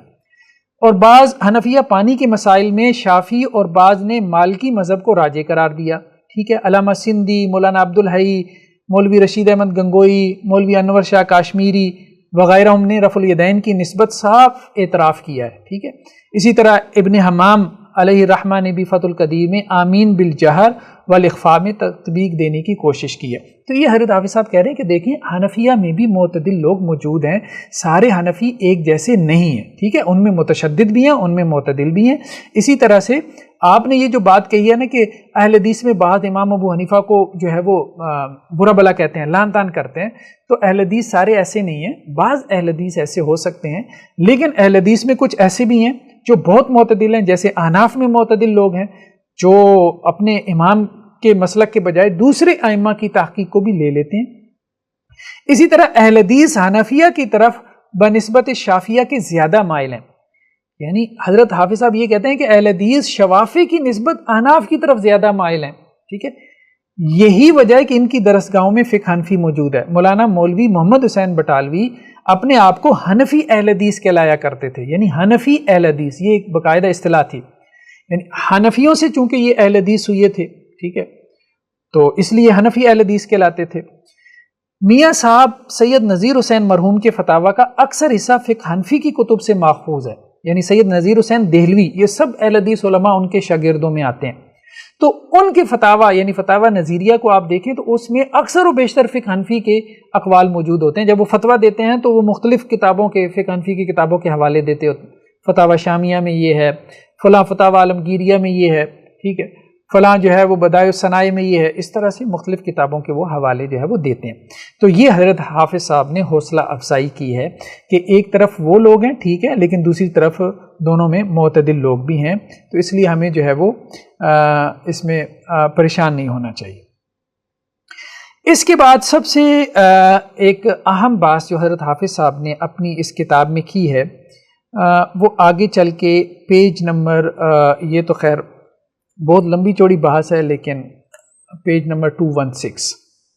Speaker 1: اور بعض حنفیہ پانی کے مسائل میں شافعی اور بعض نے مالکی مذہب کو راجح قرار دیا، ٹھیک ہے۔ علامہ سندھی، مولانا عبدالحی، مولوی رشید احمد گنگوئی، مولوی انور شاہ کاشمیری وغیرہ ہم نے رفع الیدین کی نسبت صاف اعتراف کیا ہے، ٹھیک ہے۔ اسی طرح ابن حمام علیہ الرحمہ نے بھی فتح القدیر میں آمین بالجہر والاخفاء میں تطبیق دینے کی کوشش کی ہے۔ تو یہ حضرت حافظ صاحب کہہ رہے ہیں کہ دیکھیں حنفیہ میں بھی معتدل لوگ موجود ہیں، سارے حنفی ایک جیسے نہیں ہیں، ٹھیک ہے، ان میں متشدد بھی ہیں، ان میں معتدل بھی ہیں۔ اسی طرح سے آپ نے یہ جو بات کہی ہے نا کہ اہل حدیث میں بعض امام ابو حنیفہ کو جو ہے وہ برا بلا کہتے ہیں، لعن طعن کرتے ہیں، تو اہل حدیث سارے ایسے نہیں ہیں، بعض اہل حدیث ایسے ہو سکتے ہیں، لیکن اہل حدیث میں کچھ ایسے بھی ہیں جو بہت معتدل ہیں، جیسے احناف میں معتدل لوگ ہیں جو اپنے امام کے مسلک کے بجائے دوسرے ائمہ کی تحقیق کو بھی لے لیتے ہیں۔ اسی طرح اہل حدیث حنفیہ کی طرف بنسبت شافعیہ کے زیادہ مائل ہیں، یعنی حضرت حافظ صاحب یہ کہتے ہیں کہ اہل حدیث شوافی کی نسبت احناف کی طرف زیادہ مائل ہیں، ٹھیک ہے۔ یہی وجہ ہے کہ ان کی درسگاہوں میں فقہ حنفی موجود ہے۔ مولانا مولوی محمد حسین بٹالوی اپنے آپ کو حنفی اہل حدیث کہلایا کرتے تھے، یعنی حنفی اہل حدیث، یہ ایک باقاعدہ اصطلاح تھی، یعنی حنفیوں سے چونکہ یہ اہل حدیث ہوئے تھے، ٹھیک ہے، تو اس لیے حنفی اہل حدیث کہلاتے تھے۔ میاں صاحب سید نذیر حسین مرحوم کے فتاویٰ کا اکثر حصہ فقہ حنفی کی کتب سے ماخوذ ہے، یعنی سید نذیر حسین دہلوی، یہ سب اہل حدیث علماء ان کے شاگردوں میں آتے ہیں۔ تو ان کے فتاویٰ یعنی فتاویٰ نظیریہ کو آپ دیکھیں تو اس میں اکثر و بیشتر فقہ حنفی کے اقوال موجود ہوتے ہیں۔ جب وہ فتویٰ دیتے ہیں تو وہ مختلف کتابوں کے، فقہ حنفی کی کتابوں کے حوالے دیتے ہوتے ہیں، فتاویٰ شامیہ میں یہ ہے، فلاں فتاویٰ عالمگیریہ میں یہ ہے، ٹھیک ہے، فلاں جو ہے وہ بدائع الصنائع میں یہ ہے، اس طرح سے مختلف کتابوں کے وہ حوالے جو ہے وہ دیتے ہیں۔ تو یہ حضرت حافظ صاحب نے حوصلہ افزائی کی ہے کہ ایک طرف وہ لوگ ہیں، ٹھیک ہے، لیکن دوسری طرف دونوں میں معتدل لوگ بھی ہیں، تو اس لیے ہمیں جو ہے وہ اس میں پریشان نہیں ہونا چاہیے۔ اس کے بعد سب سے ایک اہم بات جو حضرت حافظ صاحب نے اپنی اس کتاب میں کی ہے، وہ آگے چل کے پیج نمبر، یہ تو خیر بہت لمبی چوڑی بحث ہے، لیکن پیج نمبر 216،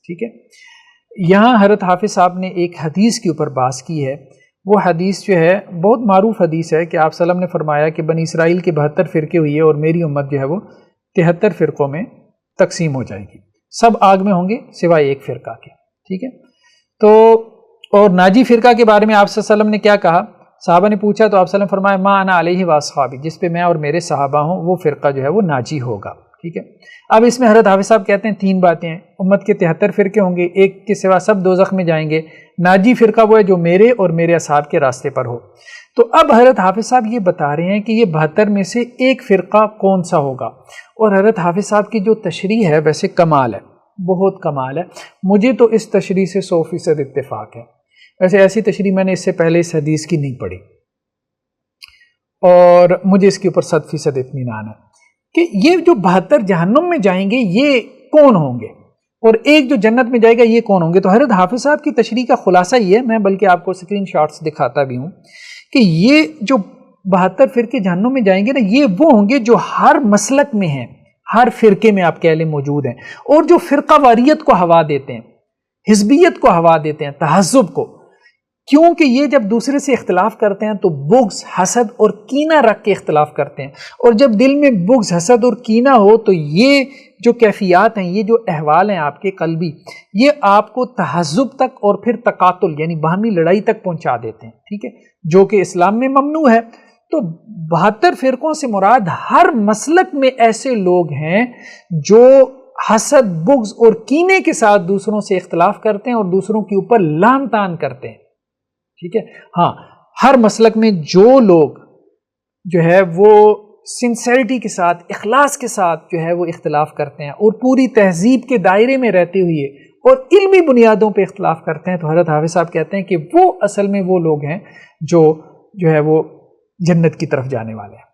Speaker 1: ٹھیک ہے، یہاں حضرت حافظ صاحب نے ایک حدیث کے اوپر بحث کی ہے۔ وہ حدیث جو ہے بہت معروف حدیث ہے کہ آپ صلی اللہ علیہ وسلم نے فرمایا کہ بنی اسرائیل کے 72 فرقے ہوئی ہے اور میری امت جو ہے وہ 73 فرقوں میں تقسیم ہو جائے گی، سب آگ میں ہوں گے سوائے ایک فرقہ کے، ٹھیک ہے۔ تو اور ناجی فرقہ کے بارے میں آپ صلی اللہ علیہ وسلم نے کیا کہا؟ صحابہ نے پوچھا تو آپ صلی اللہ علیہ وسلم فرمایا ما انا علیہ واصحابی، جس پہ میں اور میرے صحابہ ہوں وہ فرقہ جو ہے وہ ناجی ہوگا، ٹھیک ہے۔ اب اس میں حضرت حافظ صاحب کہتے ہیں 3 باتیں ہیں، امت کے 73 فرقے ہوں گے، ایک کے سوا سب دوزخ میں جائیں گے، ناجی فرقہ وہ ہے جو میرے اور میرے اصحاب کے راستے پر ہو۔ تو اب حضرت حافظ صاحب یہ بتا رہے ہیں کہ یہ 72 میں سے ایک فرقہ کون سا ہوگا، اور حضرت حافظ صاحب کی جو تشریح ہے ویسے کمال ہے، بہت کمال ہے، مجھے تو اس تشریح سے 100% اتفاق ہے۔ ویسے ایسی تشریح میں نے اس سے پہلے اس حدیث کی نہیں پڑھی، اور مجھے اس کے اوپر 100% اطمینان ہے کہ یہ جو 72 جہنم میں جائیں گے، یہ کون ہوں گے اور ایک جو جنت میں جائے گا یہ کون ہوں گے. تو حضرت حافظ صاحب کی تشریح کا خلاصہ یہ ہے، میں بلکہ آپ کو اسکرین شاٹس دکھاتا بھی ہوں، کہ یہ جو 72 فرقے جہنم میں جائیں گے نا، یہ وہ ہوں گے جو ہر مسلک میں ہیں، ہر فرقے میں آپ کہہ لیں موجود ہیں، اور جو فرقہ واریت کو ہوا دیتے ہیں، حزبیت کو ہوا دیتے ہیں، تہذب کو. کیونکہ یہ جب دوسرے سے اختلاف کرتے ہیں تو بغض، حسد اور کینہ رکھ کے اختلاف کرتے ہیں، اور جب دل میں بغض، حسد اور کینہ ہو تو یہ جو کیفیات ہیں، یہ جو احوال ہیں آپ کے قلبی، یہ آپ کو تہذب تک اور پھر تقاتل یعنی باہمی لڑائی تک پہنچا دیتے ہیں. ٹھیک ہے، جو کہ اسلام میں ممنوع ہے. تو 72 فرقوں سے مراد ہر مسلک میں ایسے لوگ ہیں جو حسد، بغض اور کینے کے ساتھ دوسروں سے اختلاف کرتے ہیں اور دوسروں کے اوپر لعن طعن کرتے ہیں. ٹھیک ہے، ہاں، ہر مسلک میں جو لوگ جو ہے وہ سنسیریٹی کے ساتھ، اخلاص کے ساتھ جو ہے وہ اختلاف کرتے ہیں اور پوری تہذیب کے دائرے میں رہتے ہوئے اور علمی بنیادوں پہ اختلاف کرتے ہیں، تو حضرت حافظ صاحب کہتے ہیں کہ وہ اصل میں وہ لوگ ہیں جو ہے وہ جنت کی طرف جانے والے ہیں.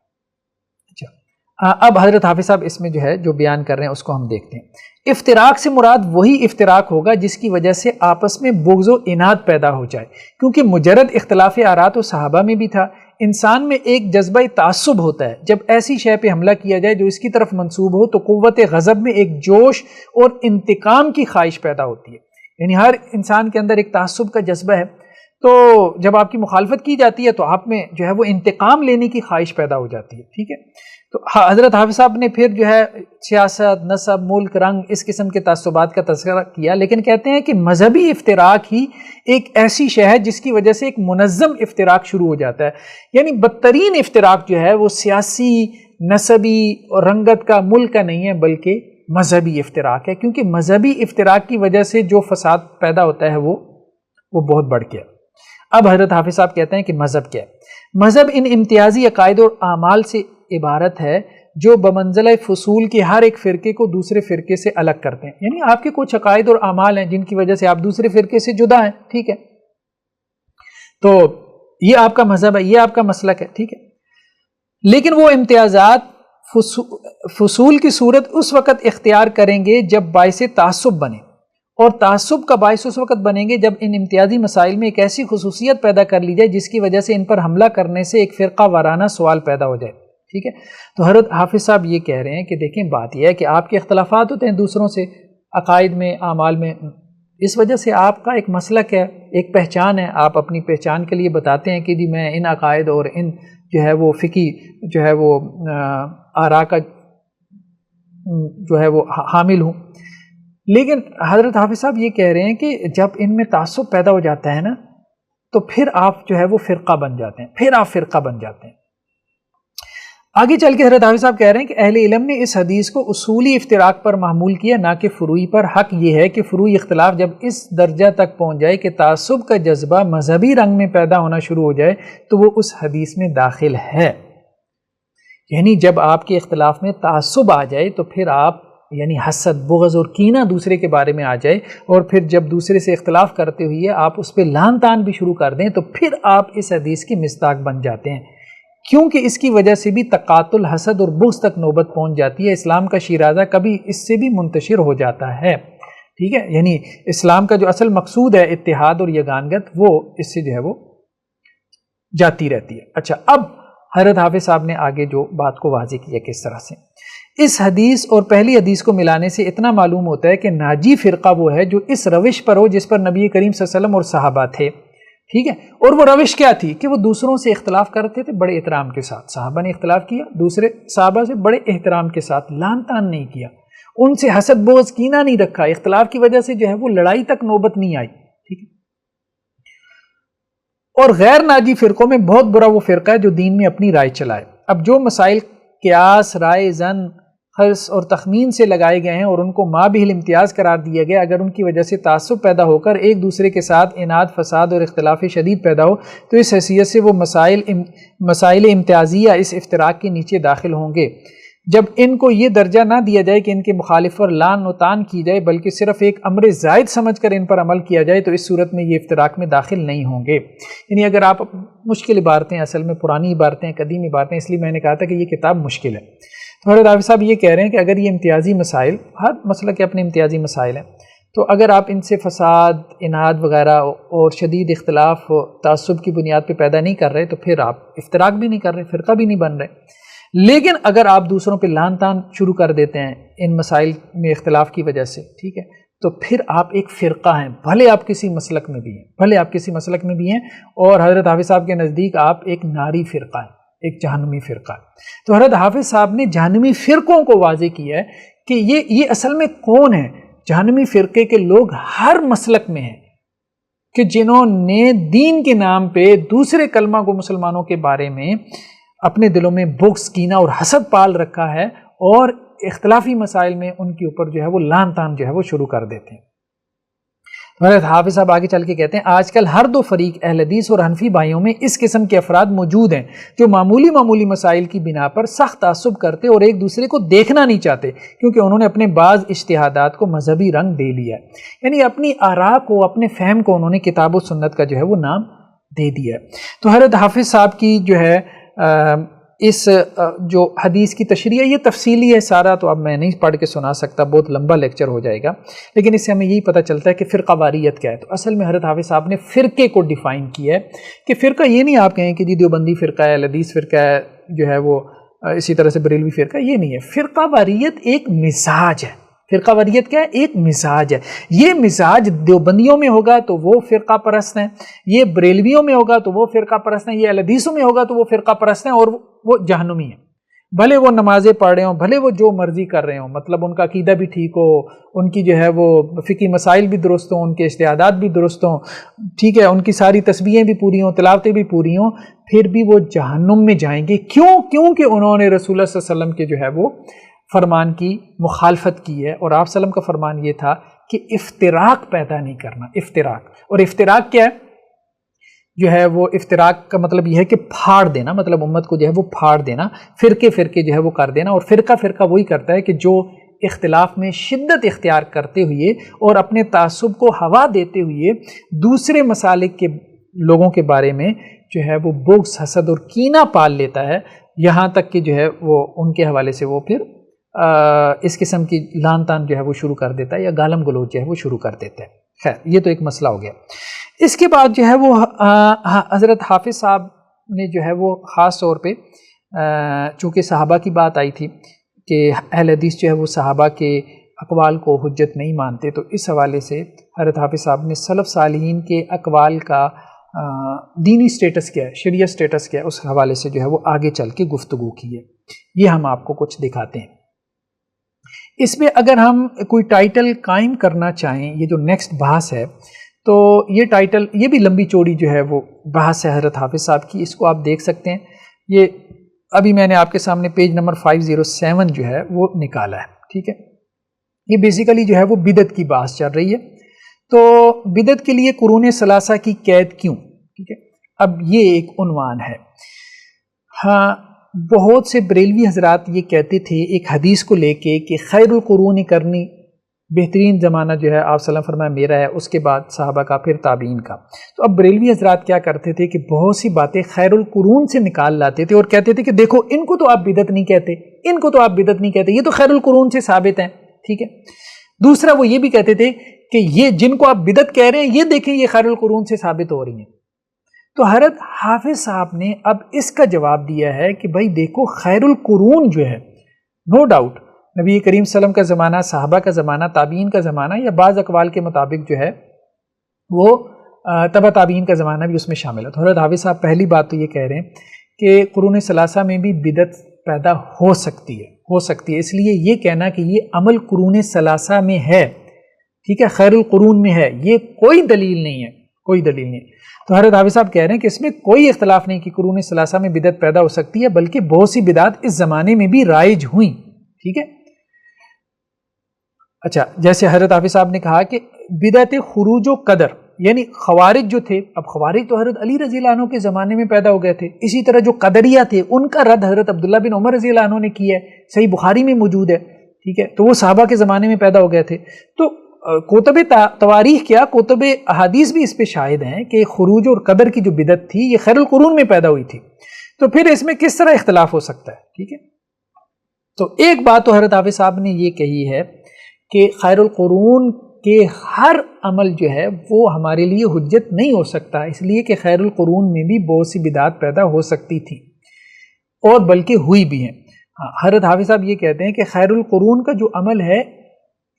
Speaker 1: اچھا، اب حضرت حافظ صاحب اس میں جو ہے جو بیان کر رہے ہیں اس کو ہم دیکھتے ہیں. افتراق سے مراد وہی افتراق ہوگا جس کی وجہ سے آپس میں بغض و عناد پیدا ہو جائے، کیونکہ مجرد اختلاف آراء و صحابہ میں بھی تھا. انسان میں ایک جذبہ تعصب ہوتا ہے، جب ایسی شے پہ حملہ کیا جائے جو اس کی طرف منسوب ہو تو قوت غضب میں ایک جوش اور انتقام کی خواہش پیدا ہوتی ہے. یعنی ہر انسان کے اندر ایک تعصب کا جذبہ ہے، تو جب آپ کی مخالفت کی جاتی ہے تو آپ میں جو ہے وہ انتقام لینے کی خواہش پیدا ہو جاتی ہے. ٹھیک ہے، تو حضرت حافظ صاحب نے پھر جو ہے سیاست، نسب، ملک، رنگ، اس قسم کے تعصبات کا تذکرہ کیا، لیکن کہتے ہیں کہ مذہبی افتراق ہی ایک ایسی شے ہے جس کی وجہ سے ایک منظم افتراق شروع ہو جاتا ہے. یعنی بدترین افتراق جو ہے وہ سیاسی، نسبی اور رنگت کا، ملک کا نہیں ہے، بلکہ مذہبی افتراق ہے، کیونکہ مذہبی افتراق کی وجہ سے جو فساد پیدا ہوتا ہے وہ بہت بڑھ گیا. اب حضرت حافظ صاحب کہتے ہیں کہ مذہب کیا ہے؟ مذہب ان امتیازی عقائد اور اعمال سے عبارت ہے جو بمنزلہ فصول کے ہر ایک فرقے کو دوسرے فرقے سے الگ کرتے ہیں. یعنی آپ کے کچھ عقائد اور اعمال ہیں جن کی وجہ سے آپ دوسرے فرقے سے جدا ہیں. ٹھیک ہے، تو یہ آپ کا مذہب ہے، یہ آپ کا مسلک ہے. ٹھیک ہے، لیکن وہ امتیازات فصول کی صورت اس وقت اختیار کریں گے جب باعث تعصب بنے، اور تعصب کا باعث اس وقت بنیں گے جب ان امتیازی مسائل میں ایک ایسی خصوصیت پیدا کر لی جائے جس کی وجہ سے ان پر حملہ کرنے سے ایک فرقہ وارانہ سوال پیدا ہو جائے. ٹھیک ہے، تو حضرت حافظ صاحب یہ کہہ رہے ہیں کہ دیکھیں بات یہ ہے کہ آپ کے اختلافات ہوتے ہیں دوسروں سے عقائد میں، اعمال میں، اس وجہ سے آپ کا ایک مسلک ہے، ایک پہچان ہے، آپ اپنی پہچان کے لیے بتاتے ہیں کہ جی میں ان عقائد اور ان جو ہے وہ فقہی جو ہے وہ آراء کا جو ہے وہ حامل ہوں. لیکن حضرت حافظ صاحب یہ کہہ رہے ہیں کہ جب ان میں تعصب پیدا ہو جاتا ہے نا تو پھر آپ جو ہے وہ فرقہ بن جاتے ہیں، پھر آپ فرقہ بن جاتے ہیں. آگے چل کے حضرت حافظ صاحب کہہ رہے ہیں کہ اہل علم نے اس حدیث کو اصولی افتراق پر محمول کیا، نہ کہ فروعی پر. حق یہ ہے کہ فروعی اختلاف جب اس درجہ تک پہنچ جائے کہ تعصب کا جذبہ مذہبی رنگ میں پیدا ہونا شروع ہو جائے تو وہ اس حدیث میں داخل ہے. یعنی جب آپ کے اختلاف میں تعصب آ جائے تو پھر آپ یعنی حسد، بغض اور کینہ دوسرے کے بارے میں آ جائے، اور پھر جب دوسرے سے اختلاف کرتے ہوئے آپ اس پہ لعن طعن بھی شروع کر دیں تو پھر آپ اس حدیث کی مصداق بن جاتے ہیں، کیونکہ اس کی وجہ سے بھی تقاتل، حسد اور بغض تک نوبت پہنچ جاتی ہے. اسلام کا شیرازہ کبھی اس سے بھی منتشر ہو جاتا ہے. ٹھیک ہے، یعنی اسلام کا جو اصل مقصود ہے اتحاد اور یگانگت، وہ اس سے جو ہے وہ جاتی رہتی ہے. اچھا، اب حضرت حافظ صاحب نے آگے جو بات کو واضح کیا کس طرح سے، اس حدیث اور پہلی حدیث کو ملانے سے اتنا معلوم ہوتا ہے کہ ناجی فرقہ وہ ہے جو اس روش پر ہو جس پر نبی کریم صلی اللہ علیہ وسلم اور صحابہ تھے. ٹھیک ہے، اور وہ روش کیا تھی کہ وہ دوسروں سے اختلاف کرتے تھے بڑے احترام کے ساتھ. صحابہ نے اختلاف کیا، دوسرے صحابہ سے بڑے احترام کے ساتھ، لعن طعن نہیں کیا، ان سے حسد، بغض، کینہ نہیں رکھا. اختلاف کی وجہ سے جو ہے وہ لڑائی تک نوبت نہیں آئی. ٹھیک ہے، اور غیر ناجی فرقوں میں بہت برا وہ فرقہ ہے جو دین میں اپنی رائے چلائے. اب جو مسائل قیاس، رائے، ظن، خرص اور تخمین سے لگائے گئے ہیں اور ان کو ما بہل امتیاز قرار دیا گیا، اگر ان کی وجہ سے تعصب پیدا ہو کر ایک دوسرے کے ساتھ اناد، فساد اور اختلاف شدید پیدا ہو تو اس حیثیت سے وہ مسائل امتیازیہ اس افتراق کے نیچے داخل ہوں گے. جب ان کو یہ درجہ نہ دیا جائے کہ ان کے مخالف پر لعن و طعن کی جائے بلکہ صرف ایک امر زائد سمجھ کر ان پر عمل کیا جائے تو اس صورت میں یہ افتراق میں داخل نہیں ہوں گے. یعنی اگر آپ مشکل عبارتیں، اصل میں پرانی عبارتیں، قدیم عبارتیں، اس لیے میں نے کہا تھا کہ یہ کتاب مشکل ہے. تو حضرت حافظ صاحب یہ کہہ رہے ہیں کہ اگر یہ امتیازی مسائل، ہر مسئلہ کے اپنے امتیازی مسائل ہیں، تو اگر آپ ان سے فساد، اناد وغیرہ اور شدید اختلاف تعصب کی بنیاد پہ پیدا نہیں کر رہے، تو پھر آپ افتراق بھی نہیں کر رہے، فرقہ بھی نہیں بن رہے۔ لیکن اگر آپ دوسروں پہ لعن طعن شروع کر دیتے ہیں ان مسائل میں اختلاف کی وجہ سے، ٹھیک ہے، تو پھر آپ ایک فرقہ ہیں، بھلے آپ کسی مسلک میں بھی ہیں، اور حضرت حافظ صاحب کے نزدیک آپ ایک ناری فرقہ ہیں، ایک جہنمی فرقہ ہے۔ تو حضرت حافظ صاحب نے جہنمی فرقوں کو واضح کیا ہے کہ یہ اصل میں کون ہے۔ جہنمی فرقے کے لوگ ہر مسلک میں ہیں کہ جنہوں نے دین کے نام پہ دوسرے کلمہ کو مسلمانوں کے بارے میں اپنے دلوں میں بغض، کینہ اور حسد پال رکھا ہے، اور اختلافی مسائل میں ان کے اوپر جو ہے وہ لعن طعن جو ہے وہ شروع کر دیتے ہیں۔ حضرت حافظ صاحب آگے چل کے کہتے ہیں آج کل ہر دو فریق اہل حدیث اور حنفی بھائیوں میں اس قسم کے افراد موجود ہیں جو معمولی مسائل کی بنا پر سخت تعصب کرتے اور ایک دوسرے کو دیکھنا نہیں چاہتے، کیونکہ انہوں نے اپنے بعض اجتہادات کو مذہبی رنگ دے لیا ہے، یعنی اپنی آراء کو، اپنے فہم کو انہوں نے کتاب و سنت کا جو ہے وہ نام دے دیا ہے۔ تو حضرت حافظ صاحب کی جو ہے اس جو حدیث کی تشریح ہے یہ تفصیلی ہے سارا، تو اب میں نہیں پڑھ کے سنا سکتا، بہت لمبا لیکچر ہو جائے گا، لیکن اس سے ہمیں یہی پتہ چلتا ہے کہ فرقہ واریت کیا ہے۔ تو اصل میں حضرت حافظ صاحب نے فرقے کو ڈیفائن کیا ہے کہ فرقہ یہ نہیں آپ کہیں کہ جی دیوبندی فرقہ ہے، حدیث فرقہ ہے، جو ہے وہ اسی طرح سے بریلوی فرقہ، یہ نہیں ہے۔ فرقہ واریت ایک مزاج ہے۔ فرقہ واریت کیا ہے؟ ایک مزاج ہے۔ یہ مزاج دیوبندیوں میں ہوگا تو وہ فرقہ پرست ہیں، یہ بریلویوں میں ہوگا تو وہ فرقہ پرست ہیں، یہ اہل حدیثوں میں ہوگا تو وہ فرقہ پرست ہیں اور وہ جہنمی ہیں۔ بھلے وہ نمازیں پڑھ رہے ہوں، بھلے وہ جو مرضی کر رہے ہوں، مطلب ان کا عقیدہ بھی ٹھیک ہو، ان کی جو ہے وہ فقہی مسائل بھی درست ہوں، ان کے اجتہادات بھی درست ہوں، ٹھیک ہے، ان کی ساری تسبیحیں بھی پوری ہوں، تلاوتیں بھی پوری ہوں، پھر بھی وہ جہنم میں جائیں گے۔ کیونکہ انہوں نے رسول اللہ صلی اللہ علیہ وسلم کے جو ہے وہ فرمان کی مخالفت کی ہے، اور آپ صلی اللہ علیہ وسلم کا فرمان یہ تھا کہ افتراق پیدا نہیں کرنا۔ افتراق، اور افتراق کیا ہے؟ جو ہے وہ افتراق کا مطلب یہ ہے کہ پھاڑ دینا، مطلب امت کو جو ہے وہ پھاڑ دینا، فرقے جو ہے وہ کر دینا، اور فرقہ وہی کرتا ہے کہ جو اختلاف میں شدت اختیار کرتے ہوئے اور اپنے تعصب کو ہوا دیتے ہوئے دوسرے مسالک کے لوگوں کے بارے میں جو ہے وہ بغض، حسد اور کینہ پال لیتا ہے، یہاں تک کہ جو ہے وہ ان کے حوالے سے وہ پھر اس قسم کی لعن طعن جو ہے وہ شروع کر دیتا ہے، یا گالم گلوچ جو ہے وہ شروع کر دیتا ہے۔ خیر، یہ تو ایک مسئلہ ہو گیا۔ اس کے بعد جو ہے وہ حضرت حافظ صاحب نے جو ہے وہ خاص طور پہ چونکہ صحابہ کی بات آئی تھی کہ اہل حدیث جو ہے وہ صحابہ کے اقوال کو حجت نہیں مانتے، تو اس حوالے سے حضرت حافظ صاحب نے سلف صالحین کے اقوال کا دینی سٹیٹس کیا ہے، شریعہ سٹیٹس کیا ہے، اس حوالے سے جو ہے وہ آگے چل کے گفتگو کی ہے۔ یہ ہم آپ کو کچھ دکھاتے ہیں۔ اس میں اگر ہم کوئی ٹائٹل قائم کرنا چاہیں، یہ جو نیکسٹ بحث ہے، تو یہ ٹائٹل، یہ بھی لمبی چوڑی جو ہے وہ بحث ہے حضرت حافظ صاحب کی، اس کو آپ دیکھ سکتے ہیں۔ یہ ابھی میں نے آپ کے سامنے پیج نمبر 507 جو ہے وہ نکالا ہے، ٹھیک ہے۔ یہ بیسیکلی جو ہے وہ بدعت کی بحث چل رہی ہے۔ تو بدعت کے لیے قرون ثلاثہ کی قید کیوں، ٹھیک ہے، اب یہ ایک عنوان ہے۔ ہاں، بہت سے بریلوی حضرات یہ کہتے تھے ایک حدیث کو لے کے کہ خیر القرون کرنی، بہترین زمانہ جو ہے آپ صلی اللہ علیہ وسلم فرمایا میرا ہے، اس کے بعد صحابہ کا، پھر تابعین کا۔ تو اب بریلوی حضرات کیا کرتے تھے کہ بہت سی باتیں خیر القرون سے نکال لاتے تھے اور کہتے تھے کہ دیکھو ان کو تو آپ بدعت نہیں کہتے، ان کو تو آپ بدعت نہیں کہتے، یہ تو خیر القرون سے ثابت ہیں، ٹھیک ہے۔ دوسرا وہ یہ بھی کہتے تھے کہ یہ جن کو آپ بدعت کہہ رہے ہیں یہ دیکھیں یہ خیر القرون سے ثابت ہو رہی ہیں۔ تو حضرت حافظ صاحب نے اب اس کا جواب دیا ہے کہ بھائی دیکھو خیر القرون جو ہے، نو ڈاؤٹ نبی کریم صلی اللہ علیہ وسلم کا زمانہ، صحابہ کا زمانہ، تابعین کا زمانہ، یا بعض اقوال کے مطابق جو ہے وہ تبع تابعین کا زمانہ بھی اس میں شامل ہے۔ تو حضرت حافظ صاحب پہلی بات تو یہ کہہ رہے ہیں کہ قرون ثلاثہ میں بھی بدعت پیدا ہو سکتی ہے، اس لیے یہ کہنا کہ یہ عمل قرون ثلاثہ میں ہے، ٹھیک ہے، خیر القرون میں ہے، یہ کوئی دلیل نہیں ہے، کوئی دلیل نہیں ہے۔ تو حضرت حافظ صاحب کہہ رہے ہیں کہ اس میں کوئی اختلاف نہیں کہ قرون ثلاثہ میں بدعت پیدا ہو سکتی ہے، بلکہ بہت سی بدعات اس زمانے میں بھی رائج ہوئیں، ٹھیک ہے۔ اچھا، جیسے حضرت حافظ صاحب نے کہا کہ بدعت خروج و قدر، یعنی خوارج جو تھے، اب خوارج تو حضرت علی رضی اللہ عنہ کے زمانے میں پیدا ہو گئے تھے، اسی طرح جو قدریہ تھے ان کا رد حضرت عبداللہ بن عمر رضی اللہ عنہ نے کیا ہے، صحیح بخاری میں موجود ہے، ٹھیک ہے۔ تو وہ صحابہ کے زمانے میں پیدا ہو گئے تھے۔ تو کتب تواریخ کیا، کتب احادیث بھی اس پہ شاہد ہیں کہ خروج اور قدر کی جو بدعت تھی یہ خیر القرون میں پیدا ہوئی تھی۔ تو پھر اس میں کس طرح اختلاف ہو سکتا ہے، ٹھیک ہے۔ تو ایک بات تو حضرت حافظ صاحب نے یہ کہی ہے کہ خیر القرون کہ ہر عمل جو ہے وہ ہمارے لیے حجت نہیں ہو سکتا، اس لیے کہ خیر القرون میں بھی بہت سی بدعات پیدا ہو سکتی تھی اور بلکہ ہوئی بھی ہیں۔ حضرت حافظ صاحب یہ کہتے ہیں کہ خیر القرون کا جو عمل ہے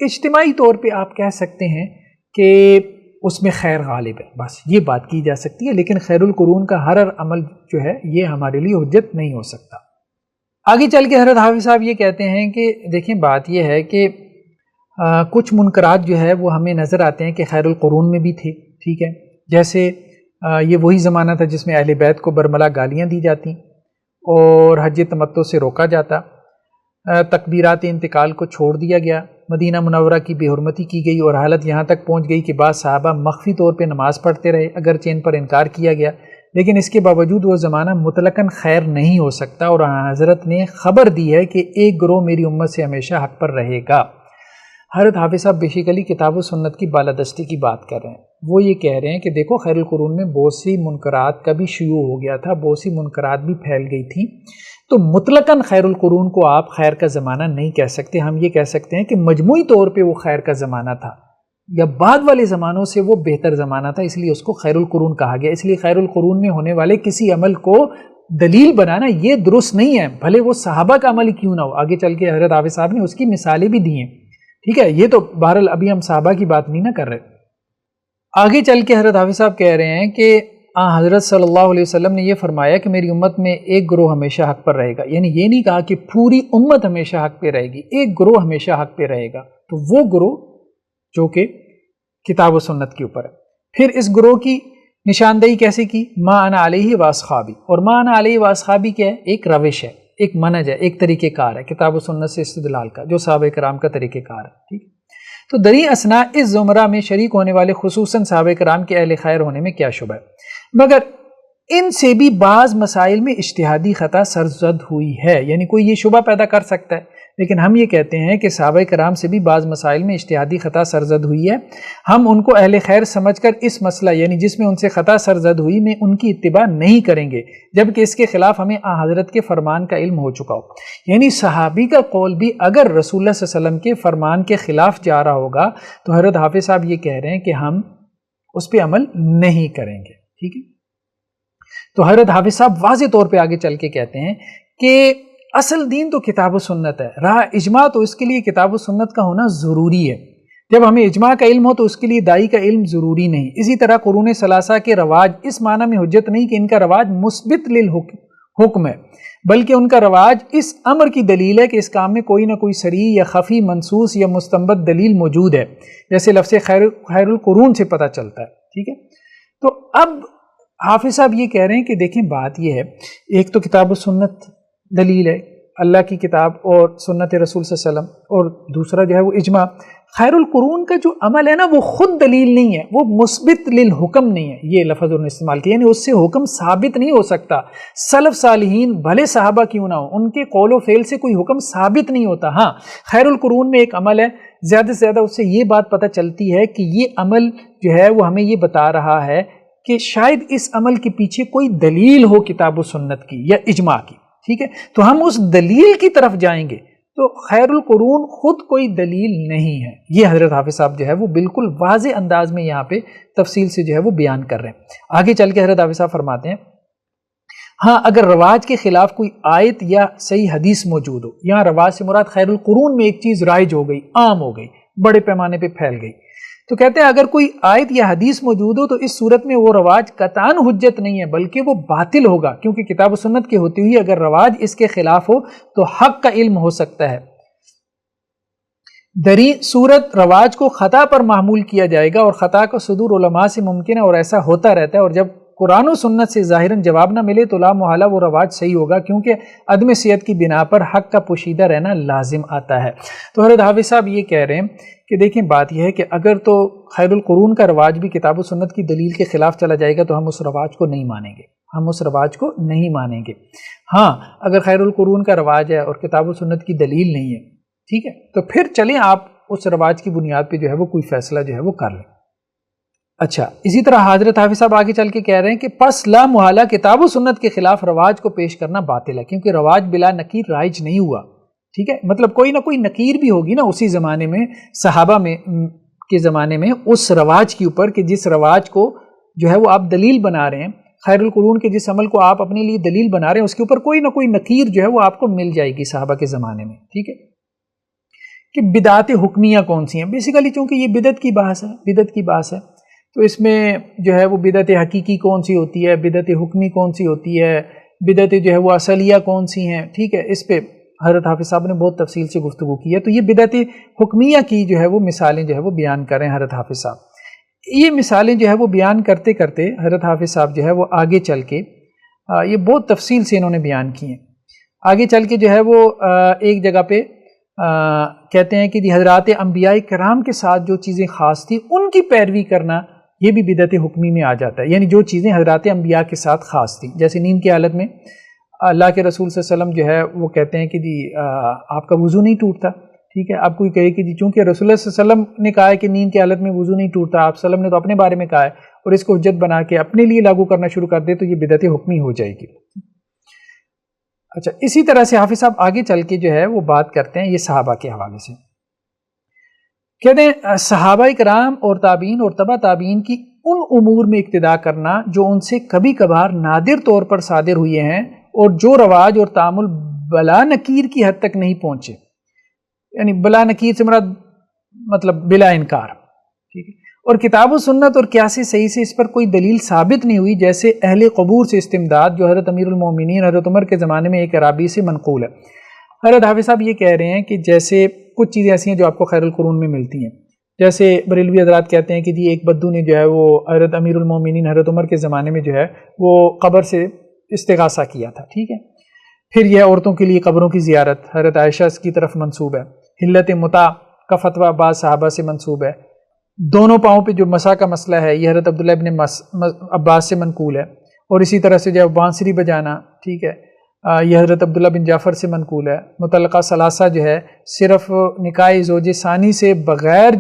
Speaker 1: اجتماعی طور پہ آپ کہہ سکتے ہیں کہ اس میں خیر غالب ہے، بس یہ بات کی جا سکتی ہے، لیکن خیر القرون کا ہر عمل جو ہے یہ ہمارے لیے حجت نہیں ہو سکتا۔ آگے چل کے حضرت حافظ صاحب یہ کہتے ہیں کہ دیکھیں بات یہ ہے کہ کچھ منکرات جو ہے وہ ہمیں نظر آتے ہیں کہ خیر القرون میں بھی تھے، ٹھیک ہے، جیسے یہ وہی زمانہ تھا جس میں اہل بیت کو برملا گالیاں دی جاتی اور حج تمتع سے روکا جاتا، تکبیرات انتقال کو چھوڑ دیا گیا، مدینہ منورہ کی بے حرمتی کی گئی اور حالت یہاں تک پہنچ گئی کہ بعض صحابہ مخفی طور پہ نماز پڑھتے رہے اگرچہ ان پر انکار کیا گیا، لیکن اس کے باوجود وہ زمانہ مطلقاً خیر نہیں ہو سکتا، اور حضرت نے خبر دی ہے کہ ایک گروہ میری امت سے ہمیشہ حق پر رہے گا۔ حضرت حافظ صاحب بیسیکلی کتاب و سنت کی بالادستی کی بات کر رہے ہیں، وہ یہ کہہ رہے ہیں کہ دیکھو خیر القرون میں بہت سی منکرات کا بھی شیوع ہو گیا تھا، بہت سی منکرات بھی پھیل گئی تھیں، تو مطلقاً خیر القرون کو آپ خیر کا زمانہ نہیں کہہ سکتے، ہم یہ کہہ سکتے ہیں کہ مجموعی طور پہ وہ خیر کا زمانہ تھا، یا بعد والے زمانوں سے وہ بہتر زمانہ تھا، اس لیے اس کو خیر القرون کہا گیا۔ اس لیے خیر القرون میں ہونے والے کسی عمل کو دلیل بنانا یہ درست نہیں ہے، بھلے وہ صحابہ کا عمل کیوں نہ ہو۔ آگے چل کے حضرت حافظ صاحب نے اس کی مثالیں بھی دی ہیں، ٹھیک ہے، یہ تو بہرحال ابھی ہم صحابہ کی بات نہیں نہ کر رہے۔ آگے چل کے حضرت حافظ صاحب کہہ رہے ہیں کہ حضرت صلی اللہ علیہ وسلم نے یہ فرمایا کہ میری امت میں ایک گروہ ہمیشہ حق پر رہے گا، یعنی یہ نہیں کہا کہ پوری امت ہمیشہ حق پہ رہے گی، ایک گروہ ہمیشہ حق پہ رہے گا، تو وہ گروہ جو کہ کتاب و سنت کے اوپر ہے۔ پھر اس گروہ کی نشاندہی کیسے کی؟ ما انا علیہ واصحابی، اور ما انا علیہ واصحابی کیا ہے؟ ایک روش ہے، ایک منہج ہے، ایک طریقہ کار ہے کتاب و سنت سے استدلال کا، جو صحابہ کرام کا طریقہ کار ہے، ٹھیک ہے۔ تو دری اسنا اس زمرہ میں شریک ہونے والے خصوصاً صحابہ کرام کے اہل خیر ہونے میں کیا شبہ ہے، مگر ان سے بھی بعض مسائل میں اجتہادی خطا سرزد ہوئی ہے، یعنی کوئی یہ شبہ پیدا کر سکتا ہے، لیکن ہم یہ کہتے ہیں کہ صحابہ کرام سے بھی بعض مسائل میں اجتہادی خطا سرزد ہوئی ہے، ہم ان کو اہل خیر سمجھ کر اس مسئلہ یعنی جس میں ان سے خطا سرزد ہوئی میں ان کی اتباع نہیں کریں گے، جبکہ اس کے خلاف ہمیں حضرت کے فرمان کا علم ہو چکا ہو۔ یعنی صحابی کا قول بھی اگر رسول اللہ صلی اللہ علیہ وسلم کے فرمان کے خلاف جا رہا ہوگا تو حضرت حافظ صاحب یہ کہہ رہے ہیں کہ ہم اس پہ عمل نہیں کریں گے، ٹھیک ہے۔ تو حضرت حافظ صاحب واضح طور پہ آگے چل کے کہتے ہیں کہ اصل دین تو کتاب و سنت ہے، رہا اجماع تو اس کے لیے کتاب و سنت کا ہونا ضروری ہے، جب ہمیں اجماع کا علم ہو تو اس کے لیے دائی کا علم ضروری نہیں۔ اسی طرح قرون ثلاثہ کے رواج اس معنی میں حجت نہیں کہ ان کا رواج مثبت للحکم ہے، بلکہ ان کا رواج اس امر کی دلیل ہے کہ اس کام میں کوئی نہ کوئی صریح یا خفی منصوص یا مستنبط دلیل موجود ہے، جیسے لفظ خیر القرون سے پتہ چلتا ہے، ٹھیک ہے۔ تو اب حافظ صاحب یہ کہہ رہے ہیں کہ دیکھیں بات یہ ہے، ایک تو کتاب و سنت دلیل ہے، اللہ کی کتاب اور سنت رسول صلی اللہ علیہ وسلم، اور دوسرا جو ہے وہ اجماع۔ خیر القرون کا جو عمل ہے نا وہ خود دلیل نہیں ہے، وہ مثبت للحکم نہیں ہے، یہ لفظ انہوں نے استعمال کیا، یعنی اس سے حکم ثابت نہیں ہو سکتا۔ سلف صالحین بھلے صحابہ کیوں نہ ہو، ان کے قول و فعل سے کوئی حکم ثابت نہیں ہوتا۔ ہاں خیر القرون میں ایک عمل ہے، زیادہ سے زیادہ اس سے یہ بات پتہ چلتی ہے کہ یہ عمل جو ہے وہ ہمیں یہ بتا رہا ہے کہ شاید اس عمل کے پیچھے کوئی دلیل ہو کتاب و سنت کی یا اجماع کی، ٹھیک ہے، تو ہم اس دلیل کی طرف جائیں گے۔ تو خیر القرون خود کوئی دلیل نہیں ہے، یہ حضرت حافظ صاحب جو ہے وہ بالکل واضح انداز میں یہاں پہ تفصیل سے جو ہے وہ بیان کر رہے ہیں۔ آگے چل کے حضرت حافظ صاحب فرماتے ہیں ہاں اگر رواج کے خلاف کوئی آیت یا صحیح حدیث موجود ہو، یہاں رواج سے مراد خیر القرون میں ایک چیز رائج ہو گئی، عام ہو گئی، بڑے پیمانے پہ پھیل گئی، تو کہتے ہیں اگر کوئی آیت یا حدیث موجود ہو تو اس صورت میں وہ رواج قطعاً حجت نہیں ہے بلکہ وہ باطل ہوگا، کیونکہ کتاب و سنت کی ہوتی ہوئی اگر رواج اس کے خلاف ہو تو حق کا علم ہو سکتا ہے۔ دری صورت رواج کو خطا پر معمول کیا جائے گا، اور خطا کا صدور علماء سے ممکن ہے اور ایسا ہوتا رہتا ہے، اور جب قرآن و سنت سے ظاہراً جواب نہ ملے تو لا محالہ وہ رواج صحیح ہوگا، کیونکہ عدم صحت کی بنا پر حق کا پوشیدہ رہنا لازم آتا ہے۔ تو حضرت حافظ صاحب یہ کہہ رہے ہیں کہ دیکھیں بات یہ ہے کہ اگر تو خیر القرون کا رواج بھی کتاب و سنت کی دلیل کے خلاف چلا جائے گا تو ہم اس رواج کو نہیں مانیں گے، ہم اس رواج کو نہیں مانیں گے۔ ہاں اگر خیر القرون کا رواج ہے اور کتاب و سنت کی دلیل نہیں ہے، ٹھیک ہے، تو پھر چلیں آپ اس رواج کی بنیاد پہ جو ہے وہ کوئی فیصلہ جو ہے وہ کر لیں۔ اچھا اسی طرح حضرت حافظ صاحب آگے چل کے کہہ رہے ہیں کہ پس لا محالہ کتاب و سنت کے خلاف رواج کو پیش کرنا باطل ہے، کیونکہ رواج بلا نکیر رائج نہیں ہوا، ٹھیک ہے، مطلب کوئی نہ کوئی نکیر بھی ہوگی نا اسی زمانے میں، صحابہ میں کے زمانے میں، اس رواج کے اوپر کہ جس رواج کو جو ہے وہ آپ دلیل بنا رہے ہیں، خیر القرون کے جس عمل کو آپ اپنے لیے دلیل بنا رہے ہیں، اس کے اوپر کوئی نہ کوئی نکیر جو ہے وہ آپ کو مل جائے گی صحابہ کے زمانے میں. ٹھیک ہے، کہ بدعت حکمیہ کون سی ہیں. بیسیکلی چونکہ یہ بدعت کی بحث ہے تو اس میں جو ہے وہ بدعت حقیقی کون سی ہوتی ہے، بدعت حکمی کون سی ہوتی ہے، بدعت جو ہے وہ اصلیہ کون سی ہیں. ٹھیک ہے، اس پہ حضرت حافظ صاحب نے بہت تفصیل سے گفتگو کی ہے. تو یہ بدعت حکمیہ کی جو ہے وہ مثالیں جو ہے وہ بیان کر رہے ہیں حضرت حافظ صاحب. یہ مثالیں جو ہے وہ بیان کرتے کرتے حضرت حافظ صاحب جو ہے وہ آگے چل کے یہ بہت تفصیل سے انہوں نے بیان کی ہیں. آگے چل کے جو ہے وہ ایک جگہ پہ کہتے ہیں کہ حضرات انبیاء کرام کے ساتھ جو چیزیں خاص تھیں ان کی پیروی کرنا یہ بھی بدعت حکمی میں آ جاتا ہے. یعنی جو چیزیں حضرات انبیاء کے ساتھ خاص تھیں، جیسے نیند کی حالت میں اللہ کے رسول صلی اللہ علیہ وسلم جو ہے وہ کہتے ہیں کہ آپ کا وضو نہیں ٹوٹتا. ٹھیک ہے، آپ کوئی کہے کہ چونکہ رسول اللہ صلی اللہ علیہ وسلم نے کہا ہے کہ نیند کی حالت میں وضو نہیں ٹوٹتا، آپ صلی اللہ علیہ وسلم نے تو اپنے بارے میں کہا ہے اور اس کو حجت بنا کے اپنے لیے لاگو کرنا شروع کر دے تو یہ بدعت حکمی ہو جائے گی. اچھا، اسی طرح سے حافظ صاحب آگے چل کے جو ہے وہ بات کرتے ہیں یہ صحابہ کے حوالے سے. کہتے ہیں صحابہ کرام اور تابعین اور تبع تابعین کی ان امور میں اقتداء کرنا جو ان سے کبھی کبھار نادر طور پر صادر ہوئے ہیں اور جو رواج اور تعامل بلا نکیر کی حد تک نہیں پہنچے. یعنی بلا نکیر سے مراد مطلب بلا انکار. ٹھیک ہے، اور کتاب و سنت اور قیاس صحیح سے اس پر کوئی دلیل ثابت نہیں ہوئی، جیسے اہل قبور سے استمداد جو حضرت امیر المومنین حضرت عمر کے زمانے میں ایک عرابی سے منقول ہے. حضرت حافظ صاحب یہ کہہ رہے ہیں کہ جیسے کچھ چیزیں ایسی ہیں جو آپ کو خیر القرون میں ملتی ہیں، جیسے بریلوی حضرات کہتے ہیں کہ ایک بدو نے جو ہے وہ حضرت امیر المومنین حضرت عمر کے زمانے میں جو ہے وہ قبر سے استغاثہ کیا تھا. ٹھیک ہے، پھر یہ عورتوں کے لیے قبروں کی زیارت حضرت عائشہ کی طرف منسوب ہے. حلت متع کا فتویٰ بعض صحابہ سے منسوب ہے. دونوں پاؤں پہ جو مسح کا مسئلہ ہے یہ حضرت عبداللہ ابن عباس سے منقول ہے. اور اسی طرح سے جو ہے بانسری بجانا، ٹھیک ہے، یہ حضرت عبداللہ بن جعفر سے منقول ہے. متعلقہ ثلاثہ جو ہے صرف نکاح زوج ثانی سے بغیر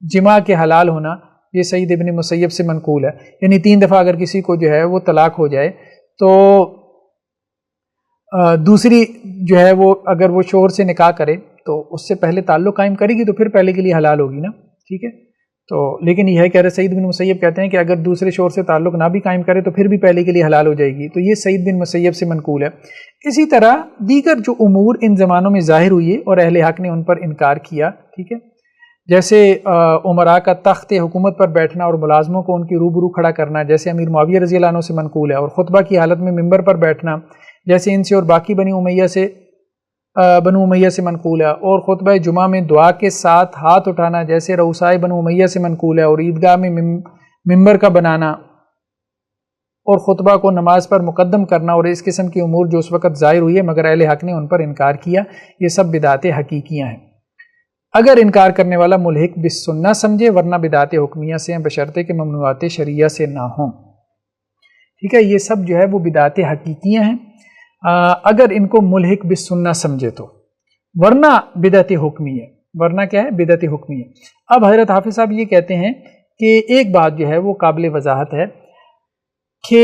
Speaker 1: جماع کے حلال ہونا یہ سعید ابن مسیب سے منقول ہے. یعنی 3 دفعہ اگر کسی کو جو ہے وہ طلاق ہو جائے تو دوسری جو ہے وہ اگر وہ شوہر سے نکاح کرے تو اس سے پہلے تعلق قائم کرے گی تو پھر پہلے کے لیے حلال ہوگی نا. ٹھیک ہے، تو لیکن یہ کہہ رہے سعید بن مسیب کہتے ہیں کہ اگر دوسرے شوہر سے تعلق نہ بھی قائم کرے تو پھر بھی پہلے کے لیے حلال ہو جائے گی. تو یہ سعید بن مسیب سے منقول ہے. اسی طرح دیگر جو امور ان زمانوں میں ظاہر ہوئی اور اہل حق نے ان پر انکار کیا. ٹھیک ہے، جیسے عمراء کا تخت حکومت پر بیٹھنا اور ملازموں کو ان کی روبرو کھڑا کرنا جیسے امیر معاویہ رضی اللہ عنہ سے منقول ہے، اور خطبہ کی حالت میں ممبر پر بیٹھنا جیسے ان سے اور باقی بنو امیہ سے منقول ہے، اور خطبہ جمعہ میں دعا کے ساتھ ہاتھ اٹھانا جیسے رؤسائے بنو امیہ سے منقول ہے، اور عیدگاہ میں ممبر کا بنانا اور خطبہ کو نماز پر مقدم کرنا اور اس قسم کی امور جو اس وقت ظاہر ہوئی ہے مگر اہل حق نے ان پر انکار کیا. یہ سب بدعت حقیقیاں ہیں اگر انکار کرنے والا ملحق بالسنہ سمجھے، ورنہ بدعت حکمیہ سے ہیں بشرطے کہ ممنوعات شرعیہ سے نہ ہوں. ٹھیک ہے، یہ سب جو ہے وہ بدعت حقیقیاں ہیں اگر ان کو ملحق بالسنہ سمجھے تو، ورنہ بدعت حکمی ہے. ورنہ کیا ہے؟ بدعت حکمی ہے. اب حضرت حافظ صاحب یہ کہتے ہیں کہ ایک بات جو ہے وہ قابل وضاحت ہے کہ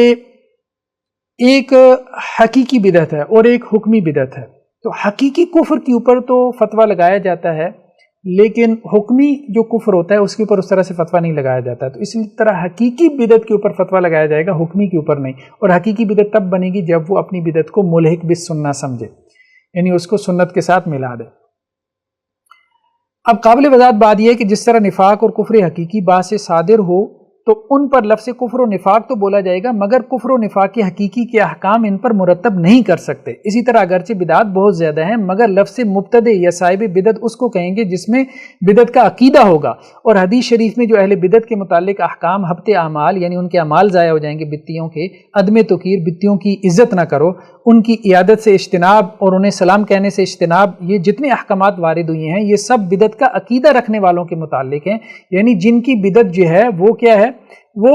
Speaker 1: ایک حقیقی بدعت ہے اور ایک حکمی بدعت ہے. تو حقیقی کفر کے اوپر تو فتویٰ لگایا جاتا ہے، لیکن حکمی جو کفر ہوتا ہے اس کے اوپر اس طرح سے فتویٰ نہیں لگایا جاتا. تو اسی طرح حقیقی بدعت کے اوپر فتویٰ لگایا جائے گا، حکمی کے اوپر نہیں. اور حقیقی بدعت تب بنے گی جب وہ اپنی بدعت کو ملحق بالسنہ سمجھے، یعنی اس کو سنت کے ساتھ ملا دے. اب قابل وضاحت بات یہ ہے کہ جس طرح نفاق اور کفر حقیقی بات سے صادر ہو تو ان پر لفظ کفر و نفاق تو بولا جائے گا، مگر کفر و نفاق کی حقیقی کے احکام ان پر مرتب نہیں کر سکتے. اسی طرح اگرچہ بدعات بہت زیادہ ہیں مگر لفظ مبتدع یا صاحب بدعت اس کو کہیں گے جس میں بدعت کا عقیدہ ہوگا. اور حدیث شریف میں جو اہل بدعت کے متعلق احکام ہبط اعمال یعنی ان کے اعمال ضائع ہو جائیں گے بتیوں کے، عدم توقیر، بتیوں کی عزت نہ کرو، ان کی عیادت سے اجتناب اور انہیں سلام کہنے سے اجتناب، یہ جتنے احکامات وارد ہوئے ہیں یہ سب بدعت کا عقیدہ رکھنے والوں کے متعلق ہیں. یعنی جن کی بدعت جو ہے وہ کیا ہے؟ وہ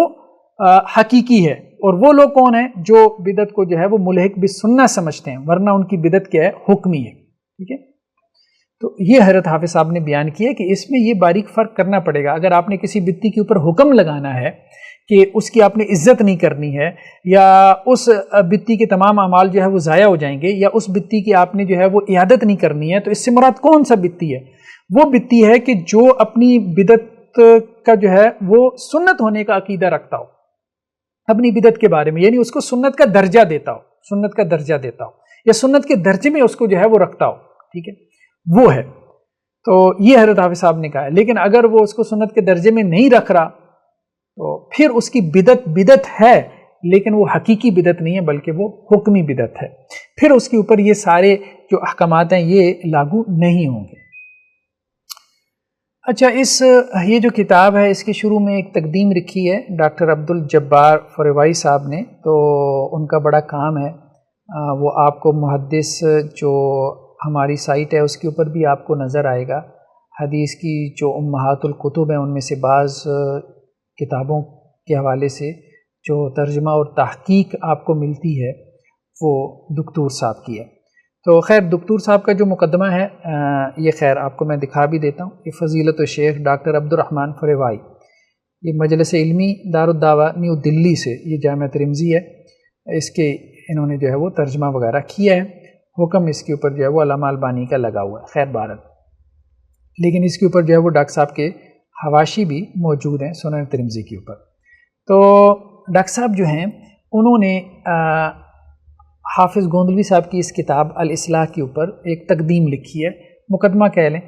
Speaker 1: حقیقی ہے. اور وہ لوگ کون ہیں؟ جو بدعت کو جو ہے وہ ملحق بالسنہ سمجھتے ہیں، ورنہ ان کی بدعت کیا ہے؟ حکمی ہے. ٹھیک ہے، تو یہ حضرت حافظ صاحب نے بیان کیا کہ اس میں یہ باریک فرق کرنا پڑے گا. اگر آپ نے کسی بدعتی کے اوپر حکم لگانا ہے کہ اس کی آپ نے عزت نہیں کرنی ہے، یا اس بتی کے تمام اعمال جو ہے وہ ضائع ہو جائیں گے، یا اس بتی کی آپ نے جو ہے وہ اعادت نہیں کرنی ہے، تو اس سے مراد کون سا بتی ہے؟ وہ بتی ہے کہ جو اپنی بدعت کا جو ہے وہ سنت ہونے کا عقیدہ رکھتا ہو اپنی بدعت کے بارے میں، یعنی اس کو سنت کا درجہ دیتا ہو، سنت کا درجہ دیتا ہو، یا سنت کے درجے میں اس کو جو ہے وہ رکھتا ہو، ٹھیک ہے، وہ ہے۔ تو یہ حضرت حافظ صاحب نے کہا ہے۔ لیکن اگر وہ اس کو سنت کے درجے میں نہیں رکھ رہا تو پھر اس کی بدعت ہے، لیکن وہ حقیقی بدعت نہیں ہے بلکہ وہ حکمی بدعت ہے، پھر اس کے اوپر یہ سارے جو احکامات ہیں یہ لاگو نہیں ہوں گے۔ اچھا، یہ جو کتاب ہے اس کے شروع میں ایک تقدیم لکھی ہے ڈاکٹر عبدالجبار فروئی صاحب نے، تو ان کا بڑا کام ہے، وہ آپ کو محدث جو ہماری سائٹ ہے اس کے اوپر بھی آپ کو نظر آئے گا، حدیث کی جو امہات الکتب ہیں ان میں سے بعض کتابوں کے حوالے سے جو ترجمہ اور تحقیق آپ کو ملتی ہے وہ دکتور صاحب کی ہے۔ تو خیر دکتور صاحب کا جو مقدمہ ہے یہ خیر آپ کو میں دکھا بھی دیتا ہوں، یہ فضیلت الشیخ ڈاکٹر عبدالرحمن فروئی، یہ مجلس علمی دارالدعوہ نیو دلی سے، یہ جامعہ ترمذی ہے، اس کے انہوں نے جو ہے وہ ترجمہ وغیرہ کیا ہے، حکم اس کے اوپر جو ہے وہ علامہ البانی کا لگا ہوا ہے، خیر بہرحال، لیکن اس کے اوپر جو ہے وہ ڈاکٹر صاحب کے حواشی بھی موجود ہیں سنن ترمذی کے اوپر۔ تو ڈاکٹر صاحب جو ہیں انہوں نے حافظ گوندلوی صاحب کی اس کتاب الاصلاح کے اوپر ایک تقدیم لکھی ہے، مقدمہ کہہ لیں۔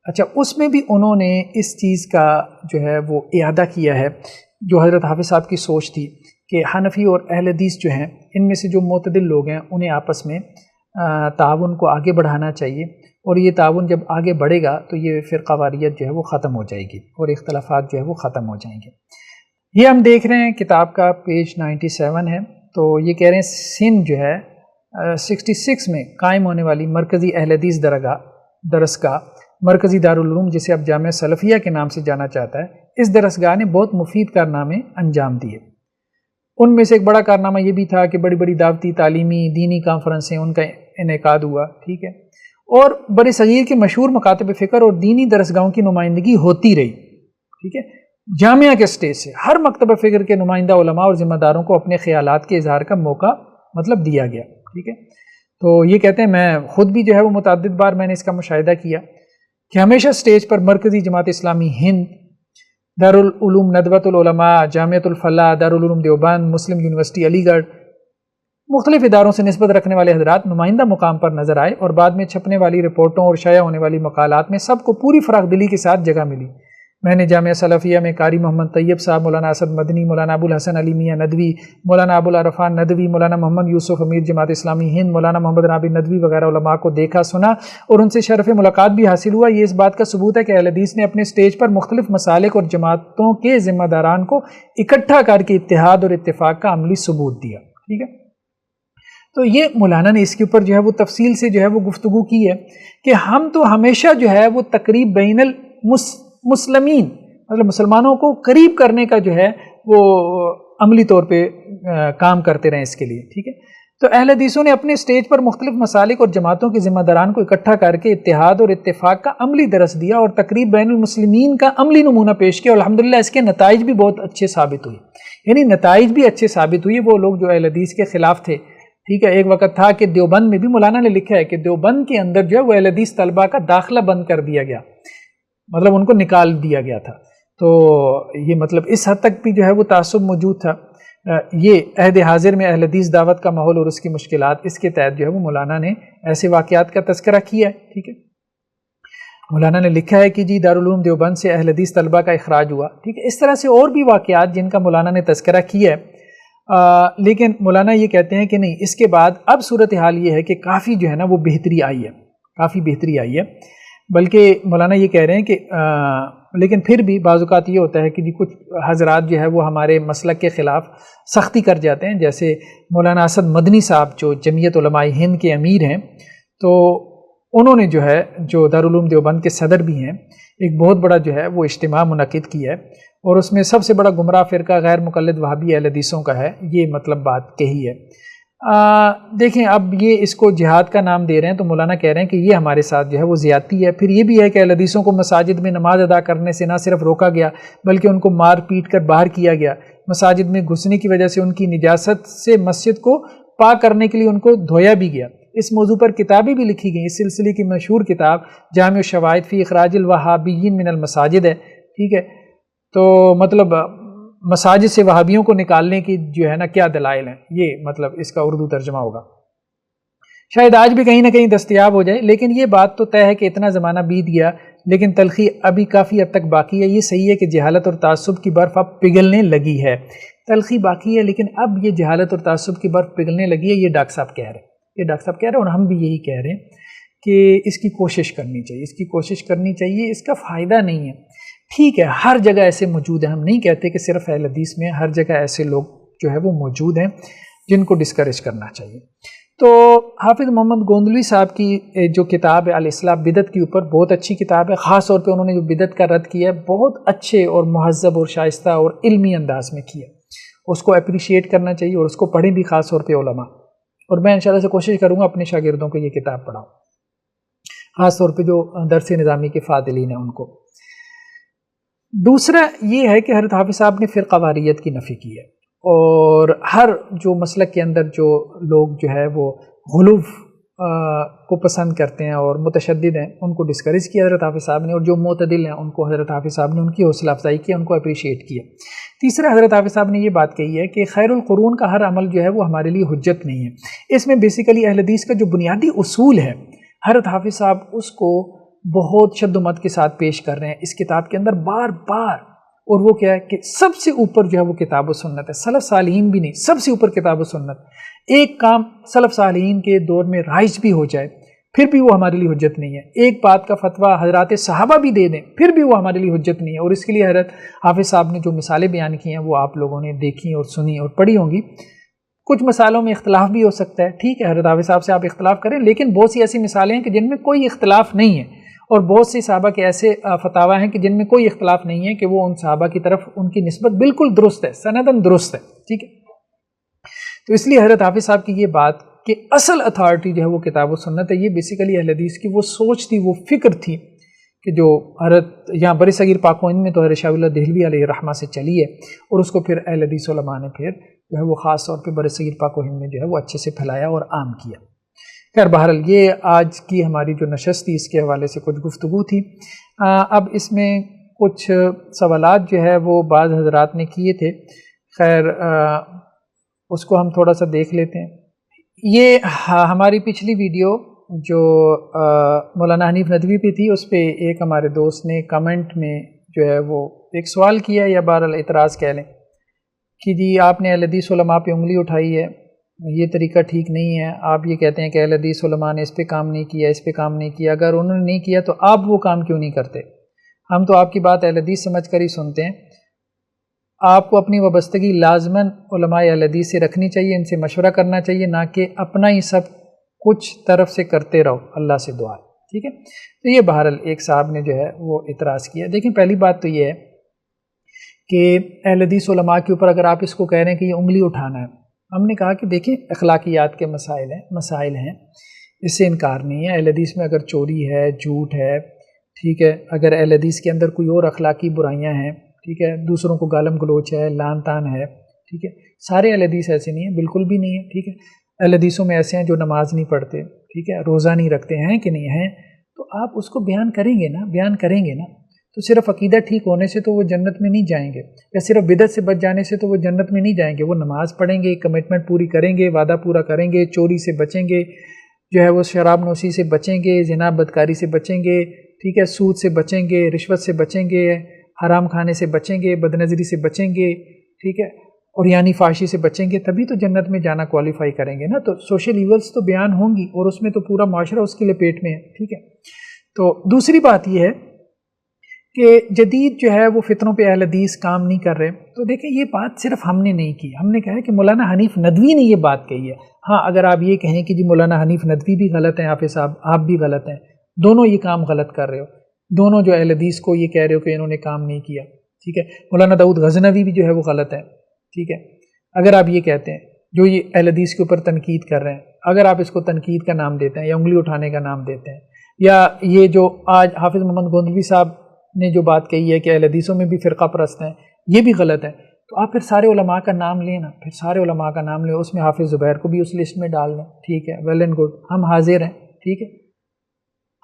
Speaker 1: اچھا، اس میں بھی انہوں نے اس چیز کا جو ہے وہ اعادہ کیا ہے جو حضرت حافظ صاحب کی سوچ تھی کہ حنفی اور اہل حدیث جو ہیں ان میں سے جو معتدل لوگ ہیں انہیں آپس میں تعاون کو آگے بڑھانا چاہیے، اور یہ تعاون جب آگے بڑھے گا تو یہ فرقہ واریت جو ہے وہ ختم ہو جائے گی اور اختلافات جو ہے وہ ختم ہو جائیں گے۔ یہ ہم دیکھ رہے ہیں کتاب کا پیج 97 ہے، تو یہ کہہ رہے ہیں سندھ جو ہے 66 میں قائم ہونے والی مرکزی اہل حدیث درسگاہ مرکزی دارالعلوم، جسے اب جامعہ سلفیہ کے نام سے جانا چاہتا ہے، اس درسگاہ نے بہت مفید کارنامے انجام دیے۔ ان میں سے ایک بڑا کارنامہ یہ بھی تھا کہ بڑی بڑی دعوتی تعلیمی دینی کانفرنسیں ان کا انعقاد ہوا، ٹھیک ہے، اور بر صغیر کے مشہور مکاتب فکر اور دینی درسگاہوں کی نمائندگی ہوتی رہی، ٹھیک ہے، جامعہ کے سٹیج سے ہر مکتبہ فکر کے نمائندہ علماء اور ذمہ داروں کو اپنے خیالات کے اظہار کا موقع دیا گیا، ٹھیک ہے۔ تو یہ کہتے ہیں میں خود بھی جو ہے وہ متعدد بار میں نے اس کا مشاہدہ کیا کہ ہمیشہ سٹیج پر مرکزی جماعت اسلامی ہند، دارالعلوم ندوۃ العلماء، جامعۃ الفلاح، دارالعلوم دیوبند، مسلم یونیورسٹی علی گڑھ، مختلف اداروں سے نسبت رکھنے والے حضرات نمائندہ مقام پر نظر آئے، اور بعد میں چھپنے والی رپورٹوں اور شائع ہونے والی مقالات میں سب کو پوری فراخ دلی کے ساتھ جگہ ملی۔ میں نے جامعہ سلفیہ میں قاری محمد طیب صاحب، مولانا اسد مدنی، مولانا ابو الحسن علی میاں ندوی، مولانا ابو العرفان ندوی، مولانا محمد یوسف امیر جماعت اسلامی ہند، مولانا محمد رابع ندوی وغیرہ علماء کو دیکھا، سنا اور ان سے شرف ملاقات بھی حاصل ہوا۔ یہ اس بات کا ثبوت ہے کہ اہل حدیث نے اپنے سٹیج پر مختلف مسالک اور جماعتوں کے ذمہ داران کو اکٹھا کر کے اتحاد اور اتفاق کا عملی ثبوت دیا، ٹھیک ہے۔ تو یہ مولانا نے اس کے اوپر جو ہے وہ تفصیل سے جو ہے وہ گفتگو کی ہے کہ ہم تو ہمیشہ جو ہے وہ تقریب بین المسلمین، مطلب مسلمانوں کو قریب کرنے کا جو ہے وہ عملی طور پہ کام کرتے رہیں اس کے لیے، ٹھیک ہے۔ تو اہل حدیثوں نے اپنے سٹیج پر مختلف مسالک اور جماعتوں کے ذمہ داران کو اکٹھا کر کے اتحاد اور اتفاق کا عملی درس دیا اور تقریب بین المسلمین کا عملی نمونہ پیش کیا، اور الحمدللہ اس کے نتائج بھی بہت اچھے ثابت ہوئے، یعنی نتائج بھی اچھے ثابت ہوئے۔ وہ لوگ جو اہل حدیث کے خلاف تھے، ٹھیک ہے، ایک وقت تھا کہ دیوبند میں بھی مولانا نے لکھا ہے کہ دیوبند کے اندر جو ہے وہ اہل حدیث طلبہ کا داخلہ بند کر دیا گیا، مطلب ان کو نکال دیا گیا تھا۔ تو یہ مطلب اس حد تک بھی جو ہے وہ تعصب موجود تھا۔ یہ عہد حاضر میں اہل حدیث دعوت کا ماحول اور اس کی مشکلات، اس کے تحت جو ہے وہ مولانا نے ایسے واقعات کا تذکرہ کیا ہے، ٹھیک ہے۔ مولانا نے لکھا ہے کہ جی دارالعلوم دیوبند سے اہل حدیث طلبہ کا اخراج ہوا، ٹھیک ہے۔ اس طرح سے اور بھی واقعات جن کا مولانا نے تذکرہ کیا ہے، لیکن مولانا یہ کہتے ہیں کہ نہیں، اس کے بعد اب صورتحال یہ ہے کہ کافی جو ہے نا وہ بہتری آئی ہے، کافی بہتری آئی ہے، بلکہ مولانا یہ کہہ رہے ہیں کہ لیکن پھر بھی بعض اوقات یہ ہوتا ہے کہ کچھ حضرات جو ہے وہ ہمارے مسلک کے خلاف سختی کر جاتے ہیں، جیسے مولانا اسد مدنی صاحب جو جمعیت علماء ہند کے امیر ہیں، تو انہوں نے جو ہے جو دارالعلوم دیوبند کے صدر بھی ہیں، ایک بہت بڑا جو ہے وہ اجتماع منعقد کیا ہے، اور اس میں سب سے بڑا گمراہ فرقہ غیر مقلد وہابی اہل حدیثوں کا ہے، یہ مطلب بات کہی ہے۔ دیکھیں اب یہ اس کو جہاد کا نام دے رہے ہیں، تو مولانا کہہ رہے ہیں کہ یہ ہمارے ساتھ جو ہے وہ زیادتی ہے۔ پھر یہ بھی ہے کہ اہل حدیثوں کو مساجد میں نماز ادا کرنے سے نہ صرف روکا گیا بلکہ ان کو مار پیٹ کر باہر کیا گیا، مساجد میں گھسنے کی وجہ سے ان کی نجاست سے مسجد کو پاک کرنے کے لیے ان کو دھویا بھی گیا۔ اس موضوع پر کتابیں بھی لکھی گئیں۔ اس سلسلے کی مشہور کتاب جامع الشواہد فی اخراج الوہابیین من المساجد ہے، ٹھیک ہے۔ تو مطلب مساجد سے وہابیوں کو نکالنے کی جو ہے نا کیا دلائل ہیں، یہ مطلب اس کا اردو ترجمہ ہوگا۔ شاید آج بھی کہیں نہ کہیں دستیاب ہو جائے، لیکن یہ بات تو طے ہے کہ اتنا زمانہ بیت گیا لیکن تلخی ابھی کافی حد تک باقی ہے۔ یہ صحیح ہے کہ جہالت اور تعصب کی برف اب پگھلنے لگی ہے، تلخی باقی ہے لیکن اب یہ جہالت اور تعصب کی برف پگھلنے لگی ہے، یہ ڈاکٹر صاحب کہہ رہے ہیں، یہ ڈاکٹر صاحب کہہ رہے ہیں اور ہم بھی یہی کہہ رہے ہیں کہ اس کی کوشش کرنی چاہیے، اس کی کوشش کرنی چاہیے، اس کا فائدہ نہیں ہے۔ ٹھیک ہے ہر جگہ ایسے موجود ہیں، ہم نہیں کہتے کہ صرف اہل حدیث میں، ہر جگہ ایسے لوگ جو ہے وہ موجود ہیں جن کو ڈسکریج کرنا چاہیے۔ تو حافظ محمد گوندلوی صاحب کی جو کتاب ہے الاصلاح بدعت کے اوپر بہت اچھی کتاب ہے، خاص طور پہ انہوں نے جو بدعت کا رد کیا ہے بہت اچھے اور مہذب اور شائستہ اور علمی انداز میں کیا، اس کو اپریشیٹ کرنا چاہیے اور اس کو پڑھیں بھی، خاص طور پہ علماء۔ اور میں انشاءاللہ سے کوشش کروں گا اپنے شاگردوں کو یہ کتاب پڑھاؤں، خاص طور پہ جو درس نظامی کے فاضلین ہیں ان کو۔ دوسرا یہ ہے کہ حضرت حافظ صاحب نے فرقہ واریت کی نفی کی ہے، اور ہر جو مسلک کے اندر جو لوگ جو ہے وہ غلو کو پسند کرتے ہیں اور متشدد ہیں ان کو ڈسکریج کیا حضرت حافظ صاحب نے، اور جو معتدل ہیں ان کو حضرت حافظ صاحب نے ان کی حوصلہ افزائی کی، ان کو اپریشیٹ کیا۔ تیسرا حضرت حافظ صاحب نے یہ بات کہی ہے کہ خیر القرون کا ہر عمل جو ہے وہ ہمارے لیے حجت نہیں ہے۔ اس میں بیسیکلی اہل حدیث کا جو بنیادی اصول ہے حضرت حافظ صاحب اس کو بہت شد و مت کے ساتھ پیش کر رہے ہیں اس کتاب کے اندر بار بار، اور وہ کیا ہے کہ سب سے اوپر جو ہے وہ کتاب و سنت ہے، سلف صالحین بھی نہیں، سب سے اوپر کتاب و سنت۔ ایک کام سلف صالحین کے دور میں رائج بھی ہو جائے پھر بھی وہ ہمارے لیے حجت نہیں ہے، ایک بات کا فتویٰ حضرات صحابہ بھی دے دیں پھر بھی وہ ہمارے لیے حجت نہیں ہے، اور اس کے لیے حضرت حافظ صاحب نے جو مثالیں بیان کی ہیں وہ آپ لوگوں نے دیکھی اور سنی اور پڑھی ہوں گی۔ کچھ مسالوں میں اختلاف بھی ہو سکتا ہے، ٹھیک ہے حضرت حافظ صاحب سے آپ اختلاف کریں، لیکن بہت سی ایسی مثالیں ہیں کہ جن میں کوئی اختلاف نہیں ہے، اور بہت سی صحابہ کے ایسے فتاویٰ ہیں کہ جن میں کوئی اختلاف نہیں ہے کہ وہ ان صحابہ کی طرف ان کی نسبت بالکل درست ہے، سندن درست ہے، ٹھیک ہے۔ تو اس لیے حضرت حافظ صاحب کی یہ بات کہ اصل اتھارٹی جو ہے وہ کتاب و سنت ہے، یہ بیسیکلی اہل حدیث کی وہ سوچ تھی، وہ فکر تھی کہ جو حضرت یہاں بر صغیر پاک و ہند میں تو حضرت شاہ اللہ دہلوی علیہ الرحمہ سے چلی ہے، اور اس کو پھر اہل حدیث علماء نے پھر جو ہے وہ خاص طور پہ بر صغیر پاک و ہند میں جو ہے وہ اچھے سے پھیلایا اور عام کیا۔ خیر بہرحال یہ آج کی ہماری جو نشست تھی اس کے حوالے سے کچھ گفتگو تھی۔ اب اس میں کچھ سوالات جو ہے وہ بعض حضرات نے کیے تھے، خیر اس کو ہم تھوڑا سا دیکھ لیتے ہیں۔ یہ ہماری پچھلی ویڈیو جو مولانا حنیف ندوی پہ تھی، اس پہ ایک ہمارے دوست نے کمنٹ میں جو ہے وہ ایک سوال کیا یا بہرحال اعتراض کہہ لیں کہ جی آپ نے اہل حدیث علماء پہ انگلی اٹھائی ہے، یہ طریقہ ٹھیک نہیں ہے، آپ یہ کہتے ہیں کہ اہل حدیث علماء نے اس پہ کام نہیں کیا، اس پہ کام نہیں کیا، اگر انہوں نے نہیں کیا تو آپ وہ کام کیوں نہیں کرتے؟ ہم تو آپ کی بات اہل حدیث سمجھ کر ہی سنتے ہیں، آپ کو اپنی وابستگی لازماً علماء اہل حدیث سے رکھنی چاہیے، ان سے مشورہ کرنا چاہیے، نہ کہ اپنا ہی سب کچھ طرف سے کرتے رہو، اللہ سے دعا، ٹھیک ہے۔ تو یہ بہرحال ایک صاحب نے جو ہے وہ اعتراض کیا۔ دیکھیں پہلی بات تو یہ ہے کہ اہل حدیث علماء کے اوپر اگر آپ اس کو کہہ رہے ہیں کہ یہ انگلی اٹھانا ہے، ہم نے کہا کہ دیکھیں اخلاقیات کے مسائل ہیں، اس سے انکار نہیں ہے۔ اہل حدیث میں اگر چوری ہے، جھوٹ ہے، ٹھیک ہے، اگر اہل حدیث کے اندر کوئی اور اخلاقی برائیاں ہیں، ٹھیک ہے، دوسروں کو گالم گلوچ ہے، لان تان ہے، ٹھیک ہے، سارے اہل حدیث ایسے نہیں ہیں، بالکل بھی نہیں ہے، ٹھیک ہے۔ اہل حدیثوں میں ایسے ہیں جو نماز نہیں پڑھتے، ٹھیک ہے، روزہ نہیں رکھتے ہیں کہ نہیں ہیں، تو آپ اس کو بیان کریں گے نا، تو صرف عقیدہ ٹھیک ہونے سے تو وہ جنت میں نہیں جائیں گے، یا صرف بدعت سے بچ جانے سے تو وہ جنت میں نہیں جائیں گے، وہ نماز پڑھیں گے، کمٹمنٹ پوری کریں گے، وعدہ پورا کریں گے، چوری سے بچیں گے، جو ہے وہ شراب نوشی سے بچیں گے، زنا بدکاری سے بچیں گے، ٹھیک ہے، سود سے بچیں گے، رشوت سے بچیں گے، حرام کھانے سے بچیں گے، بدنظری سے بچیں گے، ٹھیک ہے، اور یعنی فحشی سے بچیں گے، تبھی تو جنت میں جانا کوالیفائی کریں گے نا۔ تو سوشل ایولز تو بیان ہوں گی، اور اس میں تو پورا معاشرہ اس کے لپیٹ میں ہے، ٹھیک ہے۔ تو دوسری بات یہ ہے کہ جدید جو ہے وہ فتنوں پہ اہل حدیث کام نہیں کر رہے، تو دیکھیں یہ بات صرف ہم نے نہیں کی، ہم نے کہا ہے کہ مولانا حنیف ندوی نے یہ بات کہی ہے۔ ہاں اگر آپ یہ کہیں کہ جی مولانا حنیف ندوی بھی غلط ہیں، حافظ صاحب آپ بھی غلط ہیں، دونوں یہ کام غلط کر رہے ہو، دونوں جو اہل حدیث کو یہ کہہ رہے ہو کہ انہوں نے کام نہیں کیا، ٹھیک ہے، مولانا داؤد غزنوی بھی جو ہے وہ غلط ہے، ٹھیک ہے، اگر آپ یہ کہتے ہیں جو یہ اہل حدیث کے اوپر تنقید کر رہے ہیں، اگر آپ اس کو تنقید کا نام دیتے ہیں یا انگلی اٹھانے کا نام دیتے ہیں، یا یہ جو آج حافظ محمد گوندلوی صاحب نے جو بات کہی ہے کہ اہل حدیثوں میں بھی فرقہ پرست ہیں، یہ بھی غلط ہے، تو آپ پھر سارے علماء کا نام لیں نا، پھر سارے علماء کا نام لیں، اس میں حافظ زبیر کو بھی اس لسٹ میں ڈال دیں، ٹھیک ہے، ویل اینڈ گڈ، ہم حاضر ہیں، ٹھیک ہے،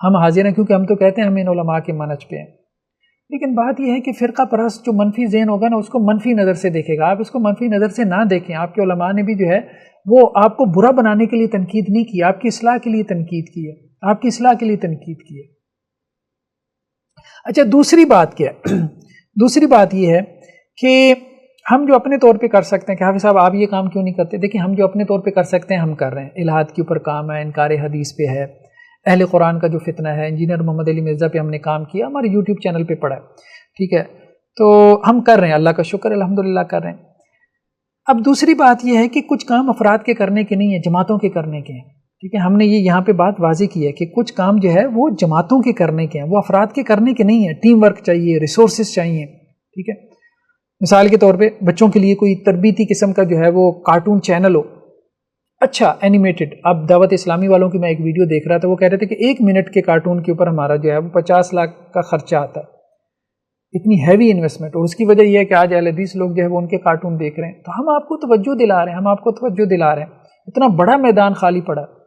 Speaker 1: ہم حاضر ہیں، کیونکہ ہم تو کہتے ہیں ہم ان علماء کے منہج پہ ہیں۔ لیکن بات یہ ہے کہ فرقہ پرست جو منفی ذہن ہوگا نا، اس کو منفی نظر سے دیکھے گا، آپ اس کو منفی نظر سے نہ دیکھیں۔ آپ کے علماء نے بھی جو ہے وہ آپ کو برا بنانے کے لیے تنقید نہیں کی، آپ کی اصلاح کے لیے تنقید کی ہے، آپ کی اصلاح کے لیے تنقید کی ہے۔ اچھا، دوسری بات کیا ہے؟ دوسری بات یہ ہے کہ ہم جو اپنے طور پہ کر سکتے ہیں کہ حافظ صاحب آپ یہ کام کیوں نہیں کرتے؟ دیکھیں، ہم جو اپنے طور پہ کر سکتے ہیں ہم کر رہے ہیں۔ الہاد کے اوپر کام ہے، انکار حدیث پہ ہے، اہل قرآن کا جو فتنہ ہے، انجینئر محمد علی مرزا پہ ہم نے کام کیا، ہمارے یوٹیوب چینل پہ پڑا ہے، ٹھیک ہے، تو ہم کر رہے ہیں، اللہ کا شکر، الحمدللہ کر رہے ہیں۔ اب دوسری بات یہ ہے کہ کچھ کام افراد کے کرنے کے نہیں ہیں، جماعتوں کے کرنے کے ہیں، ٹھیک ہے، ہم نے یہ یہاں پہ بات واضح کی ہے کہ کچھ کام جو ہے وہ جماعتوں کے کرنے کے ہیں، وہ افراد کے کرنے کے نہیں ہیں۔ ٹیم ورک چاہیے، ریسورسز چاہیے، ٹھیک ہے۔ مثال کے طور پہ بچوں کے لیے کوئی تربیتی قسم کا جو ہے وہ کارٹون چینل ہو، اچھا اینیمیٹڈ۔ اب دعوت اسلامی والوں کی میں ایک ویڈیو دیکھ رہا تھا، وہ کہہ رہے تھے کہ 1 منٹ کے کارٹون کے اوپر ہمارا جو ہے وہ 50 لاکھ کا خرچہ آتا ہے، اتنی ہیوی انویسٹمنٹ، اور اس کی وجہ یہ ہے کہ آج اہل حدیث لوگ جو ہے وہ ان کے کارٹون دیکھ رہے ہیں۔ تو ہم آپ کو توجہ دلا رہے ہیں، ہم آپ کو توجہ دلا رہے ہیں، اتنا بڑا میدان خالی پڑا ہے،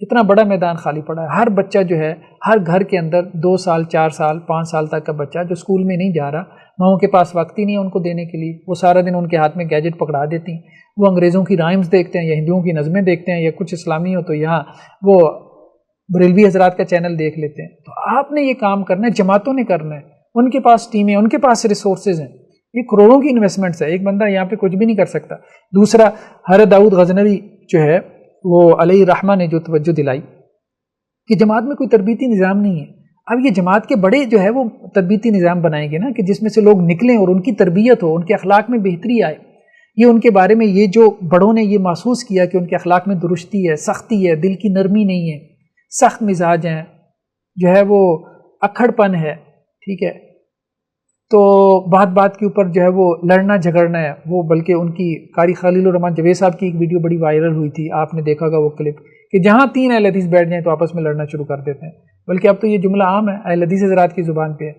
Speaker 1: اتنا بڑا میدان خالی پڑا ہے۔ ہر بچہ جو ہے، ہر گھر کے اندر 2 سال 4 سال 5 سال تک کا بچہ جو اسکول میں نہیں جا رہا، ماؤں کے پاس وقت ہی نہیں ہے ان کو دینے کے لیے، وہ سارا دن ان کے ہاتھ میں گیجٹ پکڑا دیتی ہیں، وہ انگریزوں کی رائمز دیکھتے ہیں یا ہندوؤں کی نظمیں دیکھتے ہیں، یا کچھ اسلامی ہو تو یہاں وہ بریلوی حضرات کا چینل دیکھ لیتے ہیں۔ تو آپ نے یہ کام کرنا ہے، جماعتوں نے کرنا ہے، ان کے پاس ٹیمیں، ان کے پاس ریسورسز ہیں، یہ کروڑوں کی انویسٹمنٹس ہے، ایک بندہ یہاں پہ کچھ بھی نہیں کر سکتا۔ دوسرا، حضرت داؤد غزنوی جو ہے وہ علیہ الرحمہ نے جو توجہ دلائی کہ جماعت میں کوئی تربیتی نظام نہیں ہے، اب یہ جماعت کے بڑے جو ہے وہ تربیتی نظام بنائیں گے نا، کہ جس میں سے لوگ نکلیں اور ان کی تربیت ہو، ان کے اخلاق میں بہتری آئے، یہ ان کے بارے میں یہ جو بڑوں نے یہ محسوس کیا کہ ان کے اخلاق میں درستی ہے، سختی ہے، دل کی نرمی نہیں ہے، سخت مزاج ہیں، جو ہے وہ اکھڑ پن ہے، ٹھیک ہے، تو بات بات کے اوپر جو ہے وہ لڑنا جھگڑنا ہے، وہ بلکہ ان کی قاری خلیل الرحمن جوید صاحب کی ایک ویڈیو بڑی وائرل ہوئی تھی، آپ نے دیکھا ہوگا وہ کلپ، کہ جہاں 3 اہل حدیث بیٹھ جائیں تو آپس میں لڑنا شروع کر دیتے ہیں، بلکہ اب تو یہ جملہ عام ہے، اہل حدیث حضرات کی زبان پہ ہے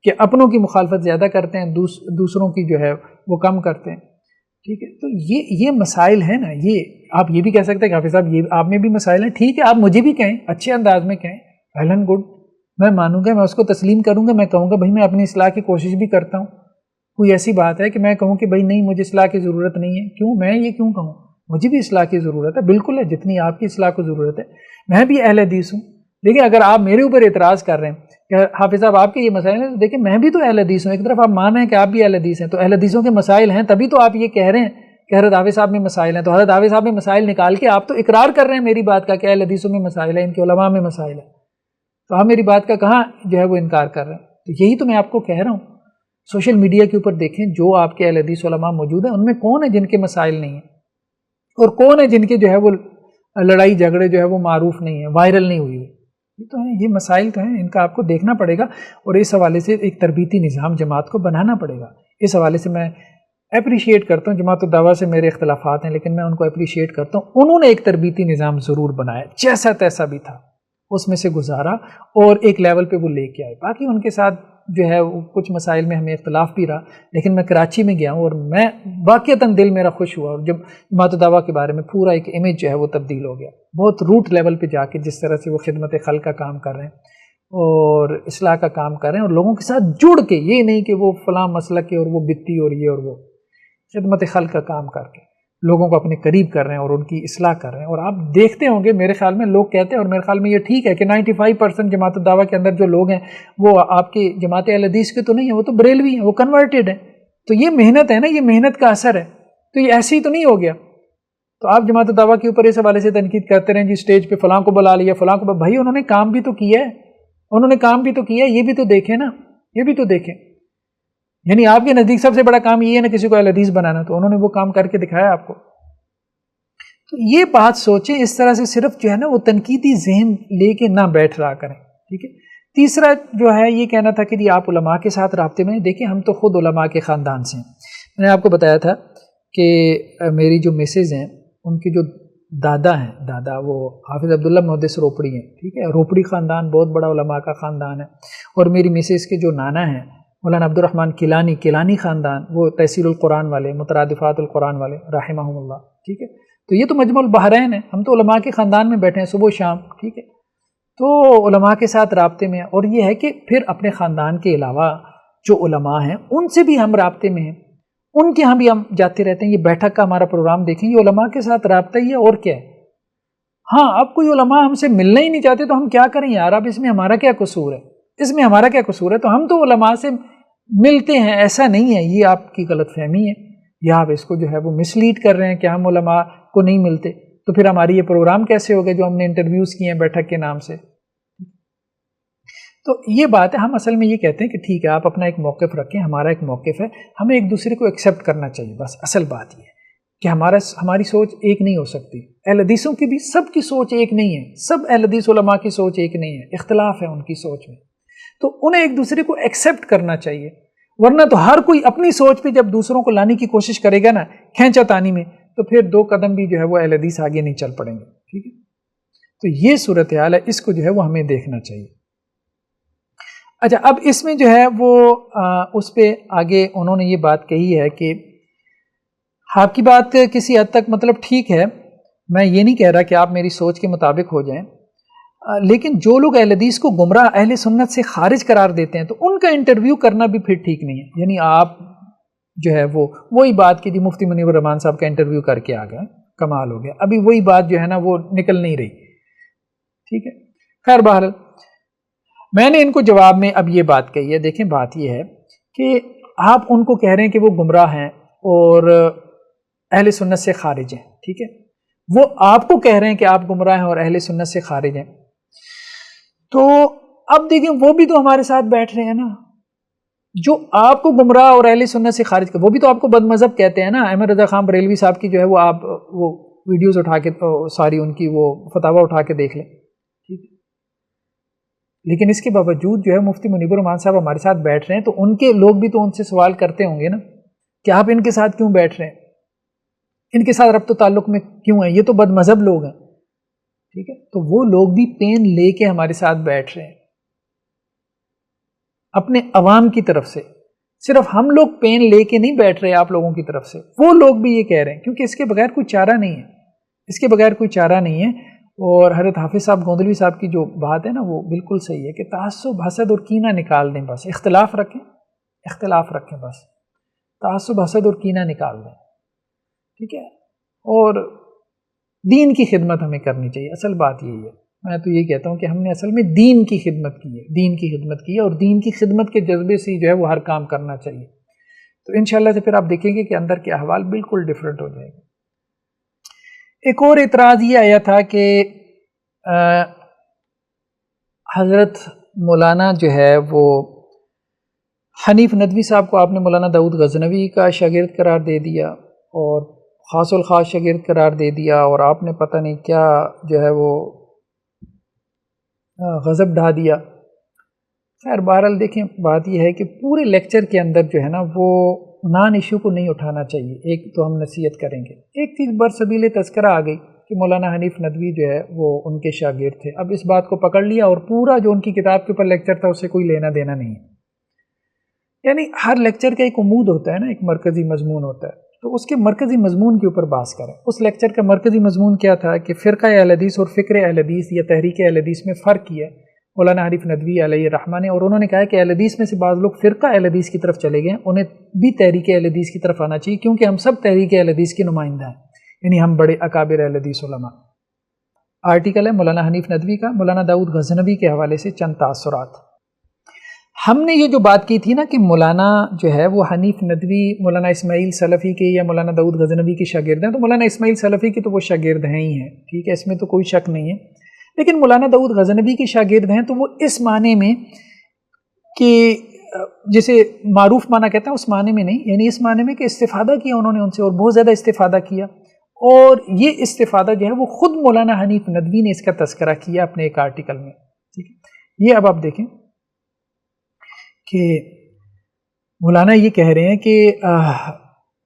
Speaker 1: کہ اپنوں کی مخالفت زیادہ کرتے ہیں، دوسروں کی جو ہے وہ کم کرتے ہیں، ٹھیک ہے۔ تو یہ مسائل ہیں نا، یہ آپ یہ بھی کہہ سکتے ہیں کہ حافظ صاحب یہ آپ میں بھی مسائل ہیں، ٹھیک ہے، آپ مجھے بھی کہیں، اچھے انداز میں کہیں، ویل اینڈ گڈ، میں مانوں گا، میں اس کو تسلیم کروں گا، میں کہوں گا بھائی میں اپنی اصلاح کی کوشش بھی کرتا ہوں۔ کوئی ایسی بات ہے کہ میں کہوں کہ بھائی نہیں مجھے اصلاح کی ضرورت نہیں ہے؟ کیوں، میں یہ کیوں کہوں؟ مجھے بھی اصلاح کی ضرورت ہے، بالکل ہے، جتنی آپ کی اصلاح کو ضرورت ہے، میں بھی اہل حدیث ہوں۔ لیکن اگر آپ میرے اوپر اعتراض کر رہے ہیں کہ حافظ صاحب آپ کے یہ مسائل ہیں، تو دیکھیں میں بھی تو اہل حدیث ہوں، ایک طرف آپ مان رہے ہیں کہ آپ بھی اہل حدیث ہیں، تو اہل حدیثوں کے مسائل ہیں، تبھی تو آپ یہ کہہ رہے ہیں کہ حضرت حافظ صاحب میں مسائل ہیں، تو حضرت حافظ صاحب میں مسائل نکال کے آپ تو اقرار کر رہے ہیں میری بات کا کہ اہل حدیثوں میں مسائل ہیں، ان کے علماء میں مسائل ہیں، تو آپ میری بات کا کہاں جو ہے وہ انکار کر رہے ہیں؟ تو یہی تو میں آپ کو کہہ رہا ہوں، سوشل میڈیا کے اوپر دیکھیں جو آپ کے اہل حدیث علماء موجود ہیں، ان میں کون ہے جن کے مسائل نہیں ہیں، اور کون ہے جن کے جو ہے وہ لڑائی جھگڑے جو ہے وہ معروف نہیں ہیں، وائرل نہیں ہوئی، یہ تو ہیں، یہ مسائل تو ہیں، ان کا آپ کو دیکھنا پڑے گا، اور اس حوالے سے ایک تربیتی نظام جماعت کو بنانا پڑے گا۔ اس حوالے سے میں اپریشیٹ کرتا ہوں، جماعت الدعوہ سے میرے اختلافات ہیں، لیکن میں ان کو اپریشیٹ کرتا ہوں، انہوں نے ایک تربیتی نظام ضرور بنایا، جیسا تیسا بھی تھا اس میں سے گزارا اور ایک لیول پہ وہ لے کے آئے۔ باقی ان کے ساتھ جو ہے کچھ مسائل میں ہمیں اختلاف بھی رہا، لیکن میں کراچی میں گیا ہوں اور میں واقعتاً دل میرا خوش ہوا، اور جب جماعت الدعوہ کے بارے میں پورا ایک امیج جو ہے وہ تبدیل ہو گیا، بہت روٹ لیول پہ جا کے جس طرح سے وہ خدمت خلق کا کام کر رہے ہیں اور اصلاح کا کام کر رہے ہیں، اور لوگوں کے ساتھ جڑ کے، یہ نہیں کہ وہ فلاں مسلک کے اور وہ بتی اور یہ اور وہ، خدمت خلق کا کام کر کے لوگوں کو اپنے قریب کر رہے ہیں اور ان کی اصلاح کر رہے ہیں۔ اور آپ دیکھتے ہوں گے، میرے خیال میں لوگ کہتے ہیں، اور میرے خیال میں یہ ٹھیک ہے کہ 95% جماعت الدعوہ کے اندر جو لوگ ہیں وہ آپ کی جماعت اہل حدیث کے تو نہیں ہیں، وہ تو بریلوی ہیں، وہ کنورٹڈ ہیں۔ تو یہ محنت ہے نا، یہ محنت کا اثر ہے، تو یہ ایسے ہی تو نہیں ہو گیا۔ تو آپ جماعت الدعوہ کے اوپر اس حوالے سے تنقید کرتے رہیں، جی اسٹیج پہ فلاں کو بلا لیا، فلاں کو بھائی انہوں نے کام بھی تو کیا ہے، انہوں نے کام بھی تو کیا ہے، یہ بھی تو دیکھیں نا، یہ بھی تو دیکھیں۔ یعنی آپ کے نزدیک سب سے بڑا کام یہ ہے نا کسی کو اہل حدیث بنانا، تو انہوں نے وہ کام کر کے دکھایا آپ کو۔ تو یہ بات سوچیں، اس طرح سے صرف جو ہے نا وہ تنقیدی ذہن لے کے نہ بیٹھ رہا کریں، ٹھیک ہے۔ تیسرا جو ہے یہ کہنا تھا کہ جی آپ علماء کے ساتھ رابطے میں، دیکھیں ہم تو خود علماء کے خاندان سے ہیں، میں نے آپ کو بتایا تھا کہ میری جو مسز ہیں ان کے جو دادا ہیں، دادا وہ حافظ عبداللہ محدث روپڑی ہیں، ٹھیک ہے، روپڑی خاندان بہت بڑا علماء کا خاندان ہے، اور میری مسز کے جو نانا ہیں مولانا عبد الرحمن کیلانی خاندان، وہ تحصیل القرآن والے، مترادفات القرآن والے رحمہم اللہ، ٹھیک ہے. تو یہ تو مجمع البحرین ہے، ہم تو علماء کے خاندان میں بیٹھے ہیں صبح و شام، ٹھیک ہے. تو علماء کے ساتھ رابطے میں ہیں، اور یہ ہے کہ پھر اپنے خاندان کے علاوہ جو علماء ہیں ان سے بھی ہم رابطے میں ہیں، ان کے ہاں بھی ہم جاتے رہتے ہیں. یہ بیٹھک کا ہمارا پروگرام دیکھیں، یہ علماء کے ساتھ رابطہ ہی ہے، اور کیا ہے. ہاں اب کوئی علماء ہم سے ملنا ہی نہیں چاہتے تو ہم کیا کریں یار، اب اس میں ہمارا کیا قصور ہے، اس میں ہمارا کیا قصور ہے. تو ہم تو علماء سے ملتے ہیں، ایسا نہیں ہے. یہ آپ کی غلط فہمی ہے، یا آپ اس کو جو ہے وہ مس لیڈ کر رہے ہیں کہ ہم علماء کو نہیں ملتے. تو پھر ہماری یہ پروگرام کیسے ہو گئے جو ہم نے انٹرویوز کیے ہیں بیٹھک کے نام سے. تو یہ بات ہے، ہم اصل میں یہ کہتے ہیں کہ ٹھیک ہے آپ اپنا ایک موقف رکھیں، ہمارا ایک موقف ہے، ہمیں ایک دوسرے کو ایکسیپٹ کرنا چاہیے. بس اصل بات یہ ہے کہ ہماری سوچ ایک نہیں ہو سکتی. اہل حدیثوں کی بھی سب کی سوچ ایک نہیں ہے، سب اہل حدیث علماء کی سوچ ایک نہیں ہے، اختلاف ہے ان کی سوچ میں. تو انہیں ایک دوسرے کو ایکسیپٹ کرنا چاہیے، ورنہ تو ہر کوئی اپنی سوچ پہ جب دوسروں کو لانے کی کوشش کرے گا نا کھینچا تانی میں، تو پھر 2 قدم بھی جو ہے وہ اہل حدیث آگے نہیں چل پڑیں گے. ٹھیک ہے، تو یہ صورتحال ہے، اس کو جو ہے وہ ہمیں دیکھنا چاہیے. اچھا، اب اس میں جو ہے وہ اس پہ آگے انہوں نے یہ بات کہی ہے کہ آپ کی بات کسی حد تک مطلب ٹھیک ہے، میں یہ نہیں کہہ رہا کہ آپ میری سوچ کے مطابق ہو جائیں، لیکن جو لوگ اہل حدیث کو گمراہ اہل سنت سے خارج قرار دیتے ہیں تو ان کا انٹرویو کرنا بھی پھر ٹھیک نہیں ہے. یعنی آپ جو ہے وہی بات کی مفتی منیب الرحمان صاحب کا انٹرویو کر کے آ گئے، کمال ہو گیا، ابھی وہی بات جو ہے نا وہ نکل نہیں رہی. ٹھیک ہے، خیر بہرحال میں نے ان کو جواب میں اب یہ بات کہی ہے. دیکھیں بات یہ ہے کہ آپ ان کو کہہ رہے ہیں کہ وہ گمراہ ہیں اور اہل سنت سے خارج ہیں. ٹھیک ہے، وہ آپ کو کہہ رہے ہیں کہ آپ گمراہ ہیں اور اہل سنت سے خارج ہیں. تو اب دیکھیں وہ بھی تو ہمارے ساتھ بیٹھ رہے ہیں نا، جو آپ کو گمراہ اور اہل سنت سے خارج کر، وہ بھی تو آپ کو بد مذہب کہتے ہیں نا. احمد رضا خان بریلوی صاحب کی جو ہے وہ آپ وہ ویڈیوز اٹھا کے ساری ان کی وہ فتاوی اٹھا کے دیکھ لیں. ٹھیک ہے، لیکن اس کے باوجود جو ہے مفتی منیب الرحمان صاحب ہمارے ساتھ بیٹھ رہے ہیں، تو ان کے لوگ بھی تو ان سے سوال کرتے ہوں گے نا کہ آپ ان کے ساتھ کیوں بیٹھ رہے ہیں، ان کے ساتھ ربط و تعلق میں کیوں ہیں، یہ تو بد مذہب لوگ ہیں. ٹھیک ہے، تو وہ لوگ بھی پین لے کے ہمارے ساتھ بیٹھ رہے ہیں اپنے عوام کی طرف سے. صرف ہم لوگ پین لے کے نہیں بیٹھ رہے آپ لوگوں کی طرف سے، وہ لوگ بھی یہ کہہ رہے ہیں، کیونکہ اس کے بغیر کوئی چارہ نہیں ہے، اس کے بغیر کوئی چارہ نہیں ہے. اور حضرت حافظ صاحب گوندلوی صاحب کی جو بات ہے نا وہ بالکل صحیح ہے کہ تعصب، حسد اور کینہ نکال دیں، بس اختلاف رکھیں، بس تعصب، حسد اور کینہ نکال دیں. ٹھیک ہے، اور دین کی خدمت ہمیں کرنی چاہیے. اصل بات یہی ہے، میں تو یہ کہتا ہوں کہ ہم نے اصل میں دین کی خدمت کی ہے، اور دین کی خدمت کے جذبے سے جو ہے وہ ہر کام کرنا چاہیے. تو انشاءاللہ سے پھر آپ دیکھیں گے کہ اندر کے احوال بالکل ڈیفرنٹ ہو جائے گا. ایک اور اعتراض یہ آیا تھا کہ حضرت مولانا جو ہے وہ حنیف ندوی صاحب کو آپ نے مولانا داؤد غزنوی کا شاگرد قرار دے دیا اور خاص الخاص شاگرد قرار دے دیا، اور آپ نے پتہ نہیں کیا جو ہے وہ غضب ڈھا دیا. خیر بہرحال دیکھیں بات یہ ہے کہ پورے لیکچر کے اندر جو ہے نا وہ نان ایشو کو نہیں اٹھانا چاہیے. ایک تو ہم نصیحت کریں گے، ایک چیز برسبیل تذکرہ آ گئی کہ مولانا حنیف ندوی جو ہے وہ ان کے شاگرد تھے. اب اس بات کو پکڑ لیا اور پورا جو ان کی کتاب کے اوپر لیکچر تھا اس سے کوئی لینا دینا نہیں ہے. یعنی ہر لیکچر کا ایک عمود ہوتا ہے نا، ایک مرکزی مضمون ہوتا ہے، تو اس کے مرکزی مضمون کے اوپر بحث کریں. اس لیکچر کا مرکزی مضمون کیا تھا کہ فرقہ اہل حدیث اور فکر اہل حدیث یا تحریک اہل حدیث میں فرق کیا ہے مولانا حنیف ندوی علیہ الرحمہ نے. اور انہوں نے کہا کہ اہل حدیث میں سے بعض لوگ فرقہ اہل حدیث کی طرف چلے گئے، انہیں بھی تحریک اہل حدیث کی طرف آنا چاہیے، کیونکہ ہم سب تحریک اہل حدیث کے نمائندہ ہیں، یعنی ہم بڑے اکابر اہل حدیث علماء. آرٹیکل ہے مولانا حنیف ندوی کا، مولانا داؤد غزنوی کے حوالے سے چند تاثرات. ہم نے یہ جو بات کی تھی نا کہ مولانا جو ہے وہ حنیف ندوی مولانا اسماعیل سلفی کے یا مولانا داؤد غزنوی کے شاگرد ہیں، تو مولانا اسماعیل سلفی کے تو وہ شاگرد ہیں ہی ہیں. ٹھیک ہے، اس میں تو کوئی شک نہیں ہے. لیکن مولانا داؤد غزنوی کے شاگرد ہیں تو وہ اس معنی میں کہ جسے معروف معنی کہتے ہیں اس معنی میں نہیں، یعنی اس معنی میں کہ استفادہ کیا انہوں نے ان سے، اور بہت زیادہ استفادہ کیا. اور یہ استفادہ جو ہے وہ خود مولانا حنیف ندوی نے اس کا تذکرہ کیا اپنے ایک آرٹیکل میں. ٹھیک ہے، یہ اب آپ دیکھیں کہ مولانا یہ کہہ رہے ہیں کہ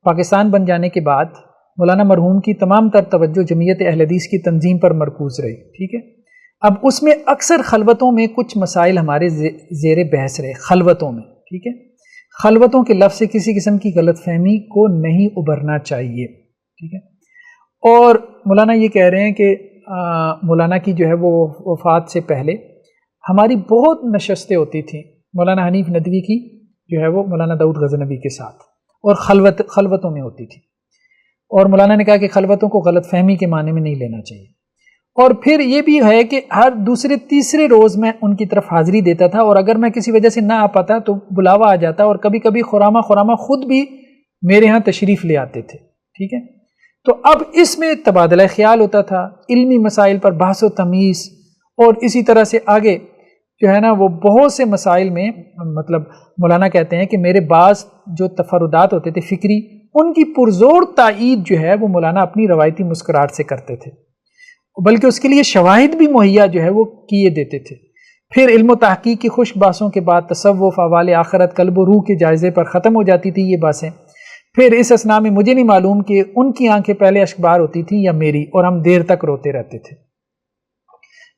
Speaker 1: پاکستان بن جانے کے بعد مولانا مرحوم کی تمام تر توجہ جمعیت اہل حدیث کی تنظیم پر مرکوز رہی. ٹھیک ہے، اب اس میں اکثر خلوتوں میں کچھ مسائل ہمارے زیر بحث رہے، خلوتوں میں. ٹھیک ہے، خلوتوں کے لفظ سے کسی قسم کی غلط فہمی کو نہیں ابھرنا چاہیے، ٹھیک ہے۔ اور مولانا یہ کہہ رہے ہیں کہ مولانا کی جو ہے وہ وفات سے پہلے ہماری بہت نشستیں ہوتی تھیں مولانا حنیف ندوی کی جو ہے وہ مولانا داؤد غزنوی کے ساتھ، اور خلوتوں میں ہوتی تھی، اور مولانا نے کہا کہ خلوتوں کو غلط فہمی کے معنی میں نہیں لینا چاہیے۔ اور پھر یہ بھی ہے کہ ہر دوسرے تیسرے روز میں ان کی طرف حاضری دیتا تھا، اور اگر میں کسی وجہ سے نہ آ پاتا تو بلاوا آ جاتا، اور کبھی کبھی خرامہ خود بھی میرے ہاں تشریف لے آتے تھے، ٹھیک ہے۔ تو اب اس میں تبادلہ خیال ہوتا تھا، علمی مسائل پر بحث و تمیز، اور اسی طرح سے آگے جو ہے نا وہ بہت سے مسائل میں مطلب مولانا کہتے ہیں کہ میرے بعض جو تفردات ہوتے تھے فکری، ان کی پرزور تائید جو ہے وہ مولانا اپنی روایتی مسکراہٹ سے کرتے تھے، بلکہ اس کے لیے شواہد بھی مہیا جو ہے وہ کیے دیتے تھے۔ پھر علم و تحقیق کی خشک بحثوں کے بعد تصوف، احوال آخرت، قلب و روح کے جائزے پر ختم ہو جاتی تھی یہ باتیں۔ پھر اس اثناء میں مجھے نہیں معلوم کہ ان کی آنکھیں پہلے اشکبار ہوتی تھیں یا میری، اور ہم دیر تک روتے رہتے تھے۔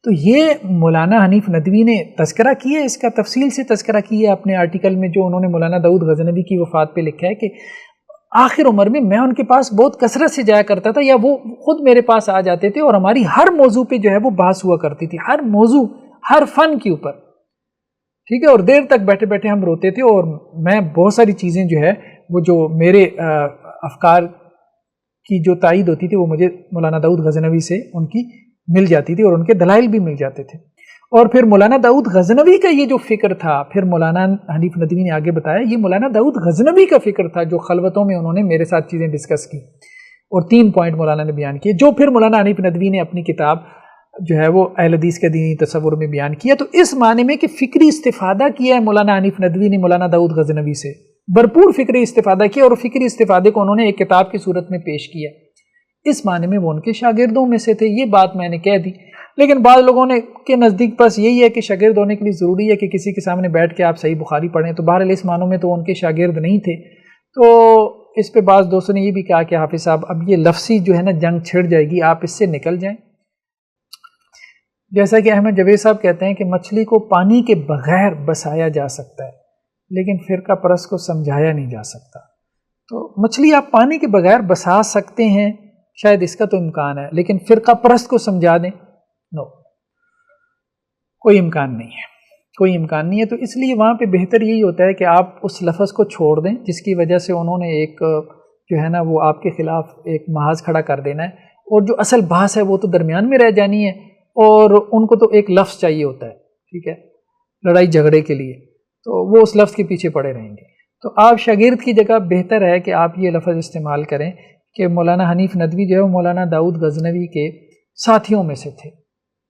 Speaker 1: تو یہ مولانا حنیف ندوی نے تذکرہ کیا ہے، اس کا تفصیل سے تذکرہ کیا ہے اپنے آرٹیکل میں جو انہوں نے مولانا داؤد غزنوی کی وفات پہ لکھا ہے کہ آخر عمر میں ان کے پاس بہت کثرت سے جایا کرتا تھا، یا وہ خود میرے پاس آ جاتے تھے، اور ہماری ہر موضوع پہ جو ہے وہ بحث ہوا کرتی تھی، ہر موضوع، ہر فن کے اوپر، ٹھیک ہے، اور دیر تک بیٹھے بیٹھے ہم روتے تھے، اور میں بہت ساری چیزیں جو ہے وہ جو میرے افکار کی جو تائید ہوتی تھی وہ مجھے مولانا داؤد غزنوی سے ان کی مل جاتی تھی، اور ان کے دلائل بھی مل جاتے تھے۔ اور پھر مولانا داؤد غزنوی کا یہ جو فکر تھا، پھر مولانا حنیف ندوی نے آگے بتایا یہ مولانا داؤد غزنوی کا فکر تھا جو خلوتوں میں انہوں نے میرے ساتھ چیزیں ڈسکس کی، اور 3 پوائنٹ مولانا نے بیان کیے جو پھر مولانا حنیف ندوی نے اپنی کتاب جو ہے وہ اہل حدیث کا دینی تصور میں بیان کیا۔ تو اس معنی میں کہ فکری استفادہ کیا ہے مولانا حنیف ندوی نے مولانا داؤد غزنوی سے، بھرپور فکری استفادہ کیا، اور فکری استفادے کو انہوں نے ایک کتاب کی صورت میں پیش کیا۔ اس معنی میں وہ ان کے شاگردوں میں سے تھے، یہ بات میں نے کہہ دی۔ لیکن بعض لوگوں نے کے نزدیک بس یہی ہے کہ شاگرد ہونے کے لیے ضروری ہے کہ کسی کے سامنے بیٹھ کے آپ صحیح بخاری پڑھیں، تو بہرحال اس معنوں میں تو ان کے شاگرد نہیں تھے۔ تو اس پہ بعض دوستوں نے یہ بھی کہا کہ حافظ صاحب اب یہ لفظی جو ہے نا جنگ چھڑ جائے گی، آپ اس سے نکل جائیں۔ جیسا کہ احمد جاوید صاحب کہتے ہیں کہ مچھلی کو پانی کے بغیر بسایا جا سکتا ہے لیکن فرقہ پرست کو سمجھایا نہیں جا سکتا۔ تو مچھلی آپ پانی کے بغیر بسا سکتے ہیں، شاید اس کا تو امکان ہے، لیکن فرقہ پرست کو سمجھا دیں، نو، کوئی امکان نہیں ہے، کوئی امکان نہیں ہے۔ تو اس لیے وہاں پہ بہتر یہی ہوتا ہے کہ آپ اس لفظ کو چھوڑ دیں جس کی وجہ سے انہوں نے ایک جو ہے نا وہ آپ کے خلاف ایک محاذ کھڑا کر دینا ہے، اور جو اصل بحث ہے وہ تو درمیان میں رہ جانی ہے، اور ان کو تو ایک لفظ چاہیے ہوتا ہے، ٹھیک ہے، لڑائی جھگڑے کے لیے، تو وہ اس لفظ کے پیچھے پڑے رہیں گے۔ تو آپ شاگرد کی جگہ بہتر ہے کہ آپ یہ لفظ استعمال کریں کہ مولانا حنیف ندوی جو ہے وہ مولانا داؤد غزنوی کے ساتھیوں میں سے تھے،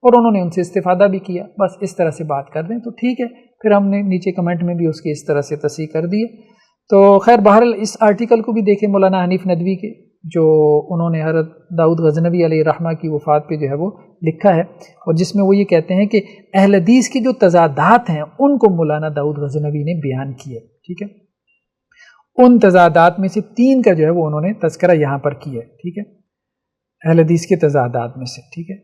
Speaker 1: اور انہوں نے ان سے استفادہ بھی کیا، بس اس طرح سے بات کر دیں تو ٹھیک ہے۔ پھر ہم نے نیچے کمنٹ میں بھی اس کی اس طرح سے تصحیح کر دی ہے۔ تو خیر بہرحال اس آرٹیکل کو بھی دیکھیں مولانا حنیف ندوی کے، جو انہوں نے حضرت داؤد غزنوی علیہ الرحمہ کی وفات پہ جو ہے وہ لکھا ہے، اور جس میں وہ یہ کہتے ہیں کہ اہل حدیث کی جو تضادات ہیں ان کو مولانا داؤد غزنوی نے بیان کیے، ٹھیک ہے۔ ان تضادات میں سے 3 کا جو ہے وہ انہوں نے تذکرہ یہاں پر کیا ہے، ٹھیک ہے، اہل حدیث کے تضادات میں سے، ٹھیک ہے۔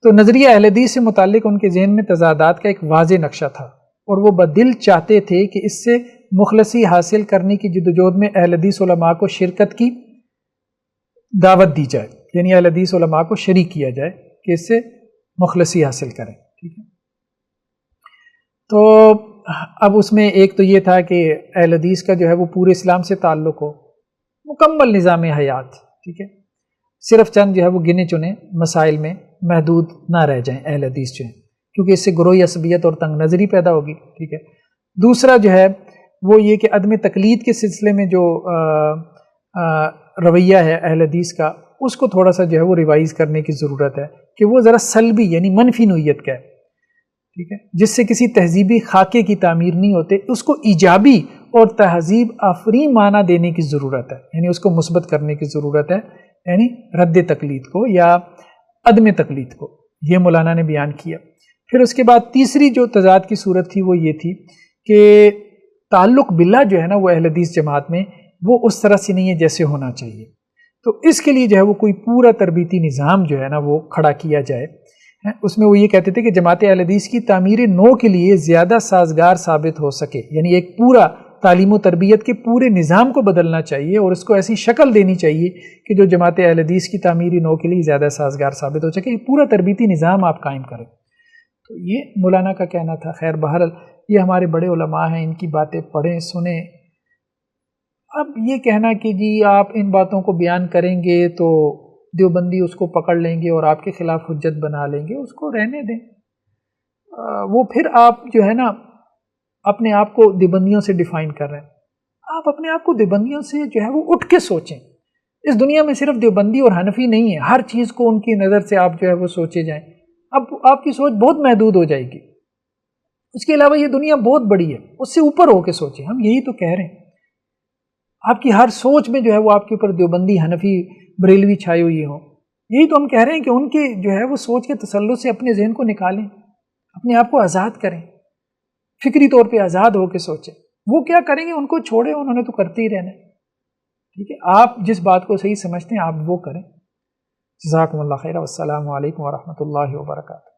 Speaker 1: تو نظریہ اہل حدیث سے متعلق ان کے ذہن میں تضادات کا ایک واضح نقشہ تھا، اور وہ بدل چاہتے تھے کہ اس سے مخلصی حاصل کرنے کی جدوجہد میں اہل حدیث علماء کو شرکت کی دعوت دی جائے، یعنی اہل حدیث علماء کو شریک کیا جائے کہ اس سے مخلصی حاصل کریں، ٹھیک ہے۔ تو اب اس میں ایک تو یہ تھا کہ اہل حدیث کا جو ہے وہ پورے اسلام سے تعلق ہو، مکمل نظام حیات، ٹھیک ہے، صرف چند جو ہے وہ گنے چنے مسائل میں محدود نہ رہ جائیں اہل حدیث جو ہیں، کیونکہ اس سے گروہی عصبیت اور تنگ نظری پیدا ہوگی، ٹھیک ہے۔ دوسرا جو ہے وہ یہ کہ عدم تقلید کے سلسلے میں جو رویہ ہے اہل حدیث کا، اس کو تھوڑا سا جو ہے وہ ریوائز کرنے کی ضرورت ہے کہ وہ ذرا سلبی یعنی منفی نوعیت کا ہے، ٹھیک ہے، جس سے کسی تہذیبی خاکے کی تعمیر نہیں ہوتے، اس کو ایجابی اور تہذیب آفرین معنی دینے کی ضرورت ہے، یعنی اس کو مثبت کرنے کی ضرورت ہے، یعنی رد تقلید کو یا عدم تقلید کو، یہ مولانا نے بیان کیا۔ پھر اس کے بعد تیسری جو تضاد کی صورت تھی وہ یہ تھی کہ تعلق باللہ جو ہے نا وہ اہل حدیث جماعت میں وہ اس طرح سے نہیں ہے جیسے ہونا چاہیے، تو اس کے لیے جو ہے وہ کوئی پورا تربیتی نظام جو ہے نا وہ کھڑا کیا جائے۔ اس میں وہ یہ کہتے تھے کہ جماعت اہل حدیث کی تعمیر نو کے لیے زیادہ سازگار ثابت ہو سکے، یعنی ایک پورا تعلیم و تربیت کے پورے نظام کو بدلنا چاہیے اور اس کو ایسی شکل دینی چاہیے کہ جو جماعت اہل حدیث کی تعمیری نو کے لیے زیادہ سازگار ثابت ہو سکے. پورا تربیتی نظام آپ قائم کریں. تو یہ مولانا کا کہنا تھا. خیر بہرحال یہ ہمارے بڑے علماء ہیں، ان کی باتیں پڑھیں سنیں. اب یہ کہنا کہ جی آپ ان باتوں کو بیان کریں گے تو دیوبندی اس کو پکڑ لیں گے اور آپ کے خلاف حجت بنا لیں گے، اس کو رہنے دیں. وہ پھر آپ جو ہے نا اپنے آپ کو دیوبندیوں سے ڈیفائن کر رہے ہیں. آپ اپنے آپ کو دیوبندیوں سے جو ہے وہ اٹھ کے سوچیں. اس دنیا میں صرف دیوبندی اور حنفی نہیں ہے، ہر چیز کو ان کی نظر سے آپ جو ہے وہ سوچے جائیں. اب آپ کی سوچ بہت محدود ہو جائے گی. اس کے علاوہ یہ دنیا بہت بڑی ہے، اس سے اوپر ہو کے سوچیں. ہم یہی تو کہہ رہے ہیں. آپ کی ہر سوچ میں جو ہے وہ آپ کے اوپر دیوبندی، حنفی، بریلوی چھائی ہوئی ہوں. یہی تو ہم کہہ رہے ہیں کہ ان کے جو ہے وہ سوچ کے تسلط سے اپنے ذہن کو نکالیں، اپنے آپ کو آزاد کریں، فکری طور پہ آزاد ہو کے سوچیں. وہ کیا کریں گے ان کو چھوڑیں، انہوں نے تو کرتے ہی رہنا ہے. ٹھیک ہے، آپ جس بات کو صحیح سمجھتے ہیں آپ وہ کریں. جزاکم اللہ خیر، والسلام علیکم ورحمۃ اللہ وبرکاتہ.